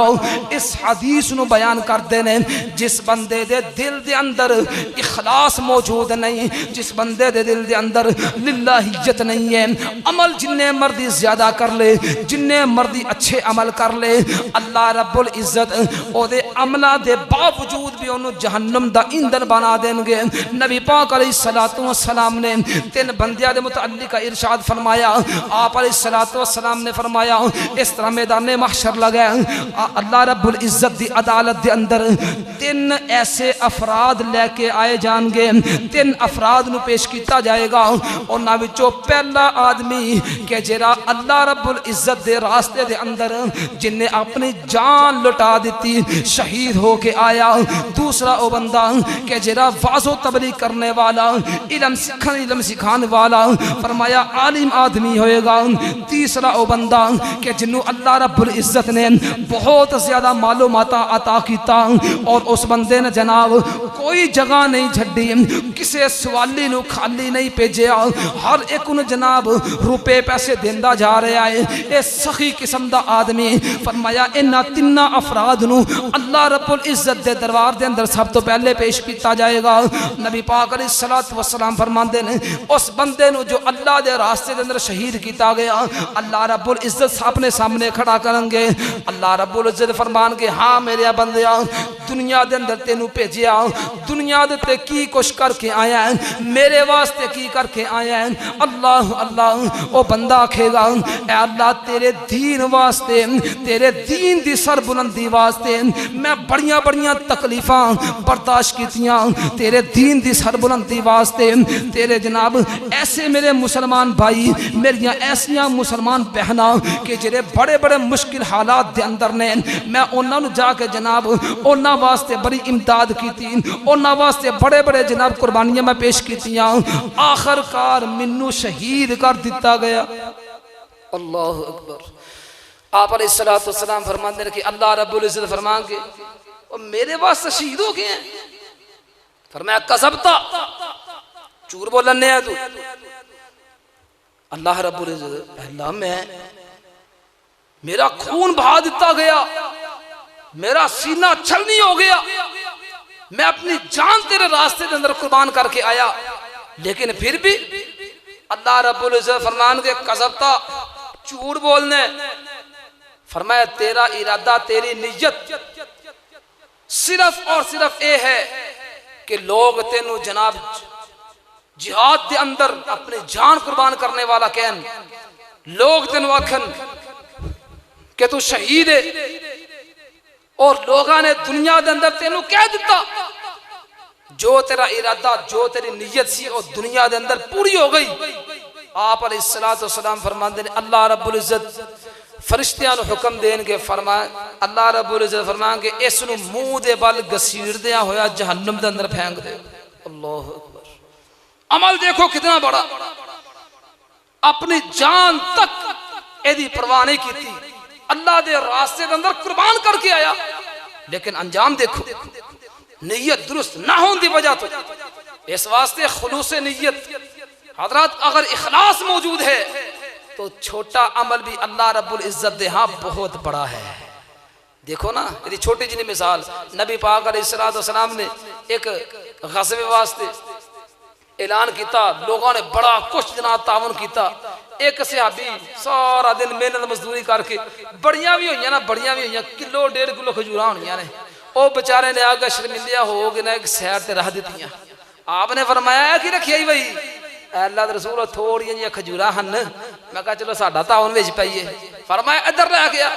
اس حدیث نو بیان کر دینے، جس بندے دے دل دے اندر اخلاص موجود نہیں، جس بندے دے دل دے اندر للہیت نہیں ہے، عمل جننے مردی زیادہ کر لے، جننے مردی اچھے عمل کر لے، اللہ رب العزت او دے عملہ دے باوجود بھی انہوں جہنم دا ایندھن بنا دیں گے۔ نبی پاک علیہ السلام نے 3 بندیاں دے متعلق ارشاد فرمایا، آپ علیہ السلام نے فرمایا اس طرح میدان محشر لگے، اللہ رب العزت دی عدالت دے اندر 3 ایسے افراد لے کے آئے جان گے، 3 افراد افراد نو پیش کیتا جائے گا انہاں وچوں پہلا آدمی کہ جڑا اللہ رب العزت دے راستے دے اندر جن نے اپنی جان لٹا دیتی شہید ہو کے آیا، دوسرا او بندہ کہ جڑا واعظ و تبلیغ کرنے والا علم سکھانے والا فرمایا عالم آدمی ہوئے گا، تیسرا او بندہ کہ جنہوں اللہ رب العزت نے بہت زیادہ معلومات عطا کیتا اور اس بندے نے جناب کوئی جگہ نہیں چھڈی، کسے سوالی نو خالی نہیں بھیجیا، ہر ایک نو جناب روپے پیسے دیندا جا رہا ہے، اے سخی قسم دا آدمی فرمایا انہاں تیناں افراد نو اللہ رب العزت دے دربار دے اندر سب تو پہلے پیش کیتا جائے گا۔ نبی پاک علیہ الصلوۃ والسلام فرماندے نے اس بندے نو جو اللہ دے راستے دے اندر شہید کیتا گیا اللہ رب العزت اپنے سامنے کھڑا کریں گے، اللہ رب العزت فرمان گے ہاں میرے بندیا دنیا دے اندر تینوں بھیجیا، دنیا دے تے کی کچھ کر کے آیا ہے، میرے واسطے کی کر کے آیا ہے؟ اللہ اللہ او بندہ آکھے گا اے اللہ تیرے دین واسطے، تیرے دین دی سر بلندی واسطے میں بڑیاں بڑیاں تکلیفاں برداشت کیتیاں، تیرے دین دی سر بلندی واسطے تیرے جناب ایسے میرے مسلمان بھائی میریاں ایسیاں مسلمان بہناں کہ جڑے بڑے بڑے مشکل حالات دے اندر نے میں انہاں نو جا کے جناب انہاں واسطے بڑی امداد کیتی، انہاں واسطے بڑے بڑے جناب قربانیاں میں پیش کیتیاں، آخر کار منو شہید کر دیتا گیا۔ اللہ اکبر۔ آپ علیہ الصلوۃ والسلام فرماتے ہیں کہ اللہ رب العزت فرمان کے اور میرے واسطے شہید ہو گئے ہیں؟ فرمایا کذبتا، چور بولنے ہے تو۔ اللہ رب العزت اللہ میں میرا خون بہا دیتا گیا، میرا سینہ چھلنی ہو گیا، میں اپنی جان تیرے راستے کے اندر قربان کر کے آیا، لیکن پھر بھی اللہ رب العزت فرمان کے کذبتا، چور بولنے۔ فرمایا تیرا ارادہ تیری نیت صرف اور صرف اے ہے کہ لوگ تینوں جناب جہاد دے اندر اپنی جان قربان کرنے والا کہن، لوگ تینوں آکھن کہ تو شہید ہے، اور لوگاں نے دنیا دے اندر تینوں کہہ دیتا جو تیرا ارادہ جو تیری نیت سی اور دنیا دے اندر پوری ہو گئی۔ آپ علیہ الصلوۃ والسلام فرماندے نے اللہ رب العزت فرشتیاں نو حکم دین کے فرمائے، اللہ رب العزت فرمان کے اس نو منہ دے بل گسیڑ دیا ہویا جہنم دے اندر پھینک دے۔ اللہ اکبر۔ عمل دیکھو کتنا بڑا، اپنی جان تک ایدی پرواہ نہیں کیتی، اللہ دے راستے دے اندر قربان کر کے آیا، لیکن انجام دیکھو نیت درست نہ ہون دی وجہ تو۔ اس واسطے خلوص نیت حضرات اگر اخلاص موجود ہے تو چھوٹا عمل بھی اللہ رب العزت دے ہاں بہت بڑا ہے۔ دیکھو نا یہ چھوٹی جنی مثال، نبی پاک علیہ السلام نے ایک غزوے واسطے اعلان کیتا، لوگوں نے بڑا کچھ جناب تعاون کیتا، ایک صحابی سارا دن محنت مزدوری کر کے بڑیاں بھی ہوئیاں نا، بڑیاں بھی ہوئیاں، کلو 1.5 کلو کھجوراں ہونیاں نے، او بیچارے نے آگے شرمندہ ہو کے نا ایک سیر تے رہ دیتیاں۔ آپ نے فرمایا ہے کہ رکھی آئی بھائی اے اللہ دے رسول تھوڑیاں جی کھجوراں ہن، میں کہا چلو ساڈا تعاون وچ پائیے، فرمایا ادھر لے گیا۔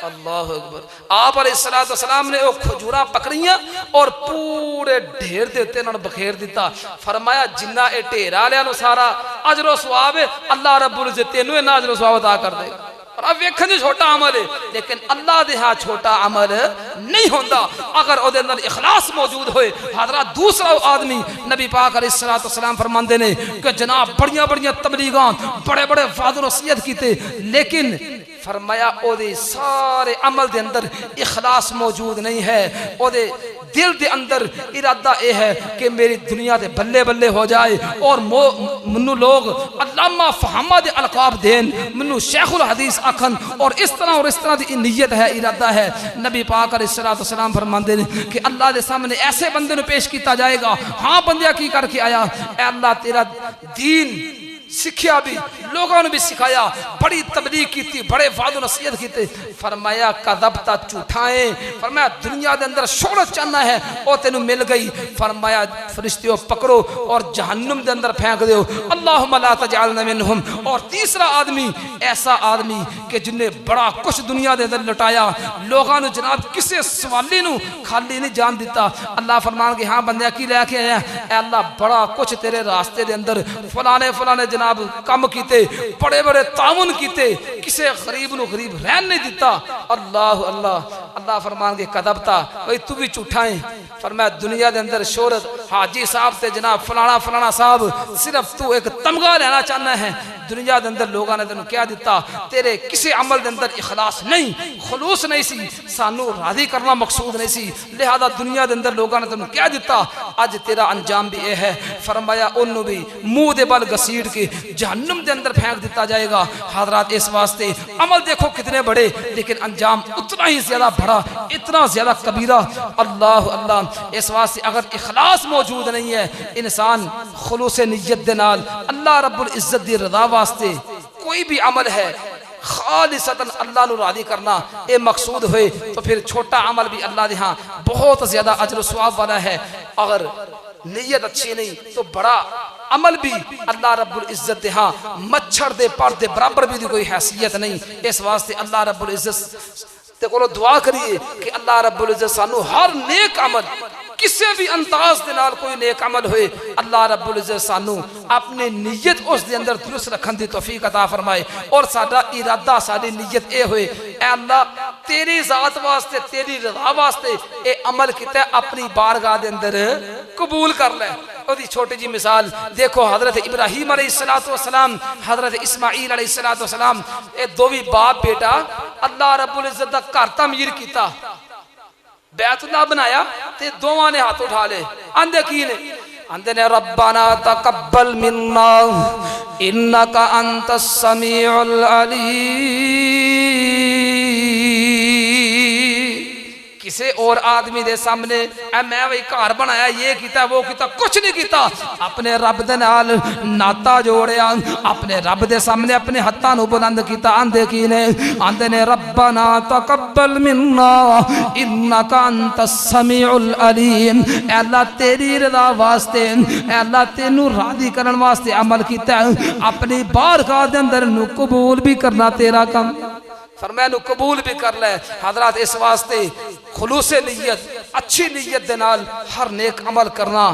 اللہ اکبر۔ آپ علیہ السلام نے وہ کھجوراں پکڑیاں اور پورے ڈھیر دے تے انہاں بخیر دیتا، فرمایا جنہ اے ڈھیر والےاں نو سارا اجر و ثواب ہے اللہ رب العزت تینوں اے اجر و ثواب عطا کر دے گا۔ اور اب ویکھن دی چھوٹا عمل ہے، لیکن اللہ دے ہاں چھوٹا عمل نہیں ہوندا اگر او دے اندر اخلاص موجود ہوئے۔ حضرات دوسرا آدمی نبی پاک علیہ السلام فرماندے نے کہ جناب بڑیاں بڑیاں تبلیغاں بڑے بڑے وعد و نصیحت کیتے، لیکن فرمایا او دے سارے عمل دے اندر اخلاص موجود نہیں ہے، او دے دل دے اندر ارادہ اے ہے کہ میری دنیا دے بلے بلے ہو جائے اور منو لوگ علامہ فہامہ دے القاب دین، منو شیخ الحدیث آکھن، اور اس طرح دی نیت ہے، ارادہ ہے۔ نبی پاک علیہ السلام فرماندے نے کہ اللہ دے سامنے ایسے بندے نو پیش کیتا جائے گا، ہاں بندیا کی کر کے آیا، اے اللہ تیرا دین سکھیا بھی لوگوں نے بھی سکھایا بڑی تبلیغ کی تھی بڑے وعد و نصیحت کی تھی فرمایا کذبتا جھوٹائیں فرمایا دنیا دے اندر شہرت چاہنا ہے او تینوں مل گئی فرمایا فرشتیوں پکڑو اور جہنم دے اندر پھینک دیو اللہم لا تجعلنا منہم اور تیسرا آدمی ایسا آدمی کہ جن نے بڑا کچھ دنیا دے اندر لٹایا لوگوں نے جناب کسے سوالی نو خالی نہیں جان دیتا اللہ فرمان کہ ہاں بندے کی لے کے آیا اے اللہ بڑا کچھ تیرے راستے دے اندر فلانے جناب کم کیتے بڑے بڑے تعاون کیتے کسے غریب نو غریب رہن نہیں دیتا اللہ اللہ اللہ فرمان کے کذبتا وہی تو بھی جھوٹائیں فرمایا دنیا دے اندر شہرت حاجی صاحب تے جناب فلانا صاحب صرف تو ایک تمغہ لینا چاہنا ہے دنیا دے اندر لوگاں نے تینوں کیا دیتا تیرے کسی عمل دے اندر اخلاص نہیں خلوص نہیں سی سانو راضی کرنا مقصود نہیں سی لہذا دنیا دے اندر لوگاں نے تینوں کیا دیتا اج تیرا انجام بھی اے ہے فرمایا انہوں بھی منہ دے بل گسیڑ کے جہنم دے اندر پھینک دیتا جائے گا حضرات اس واسطے عمل دیکھو کتنے بڑے لیکن انجام اتنا ہی زیادہ بڑا اتنا زیادہ کبیرہ اللہ اللہ اس واسطے اگر اخلاص موجود نہیں ہے انسان خلوص نیت دے نال اللہ رب العزت دی رضا واسطے کوئی بھی عمل ہے خالصتاً اللہ نو راضی کرنا اے مقصود ہوئے تو پھر چھوٹا عمل بھی اللہ دے ہاں بہت زیادہ اجر و ثواب والا ہے اگر نیت اچھی نہیں تو بڑا عمل بھی اللہ رب العزت دے ہاں مچھر دے پر دے برابر بھی دی کوئی حیثیت نہیں اس واسطے اللہ رب العزت تے کو دعا کریے کہ اللہ رب العزت سانو ہر نیک عمل کسی بھی انداز دے نال کوئی نیک عمل ہوئے اللہ رب العزت سانو اپنی نیت اس دے اندر درست رکھن دی توفیق عطا فرمائے اور ساڈا ارادہ ساری نیت اے ہوئے اے اللہ تیری ذات واسطے تیری رضا واسطے اے عمل کیتا ہے اپنی بارگاہ دے اندر قبول کر لے اور دی چھوٹی جی مثال دیکھو حضرت ابراہیم علیہ السلام حضرت اسماعیل علیہ السلام اے دوویں باپ بیٹا اللہ رب العزت دا گھر تعمیر کیتا بیت اللہ بنایا تے دوواں نے ہاتھ اٹھا لے اندے کی نے اندے نے ربنا تقبل منا انکا انت السمیع العلیم کسے اور آدمی دے سامنے اے میں وہی گھر بنایا یہ کیتا وہ کیتا کچھ نہیں کیتا اپنے رب دے نال ناتا جوڑیا اپنے رب دے سامنے اپنے ہتھاں نو بلند کیتا آندے کی نے آندے نے ربنا تقبل منا انکا انت السمیع العلیم اے اللہ تیری رضا واسطے اے اللہ تینو راضی کرن واسطے عمل کیتا اپنی بارگاہ دے اندر نو قبول بھی کرنا تیرا کم فرمایا نو قبول بھی کر لے حضرات اس واسطے خلوص نیت اچھی نیت دے نال ہر نیک عمل کرنا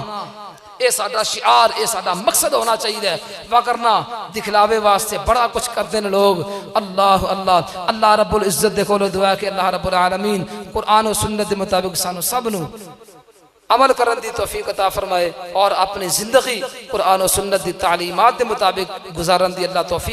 اے ساڈا شعار اے ساڈا مقصد ہونا چاہیے وگرنہ دکھلاوے واسطے بڑا کچھ کرتے ہیں لوگ اللہ اللہ اللہ رب العزت دے کولو دعا کہ اللہ رب العالمین قرآن و سنت دے مطابق سانو سب نو عمل کرن دی توفیق عطا فرمائے اور اپنی زندگی قرآن و سنت دی تعلیمات دے مطابق گزارن دی اللہ توفیق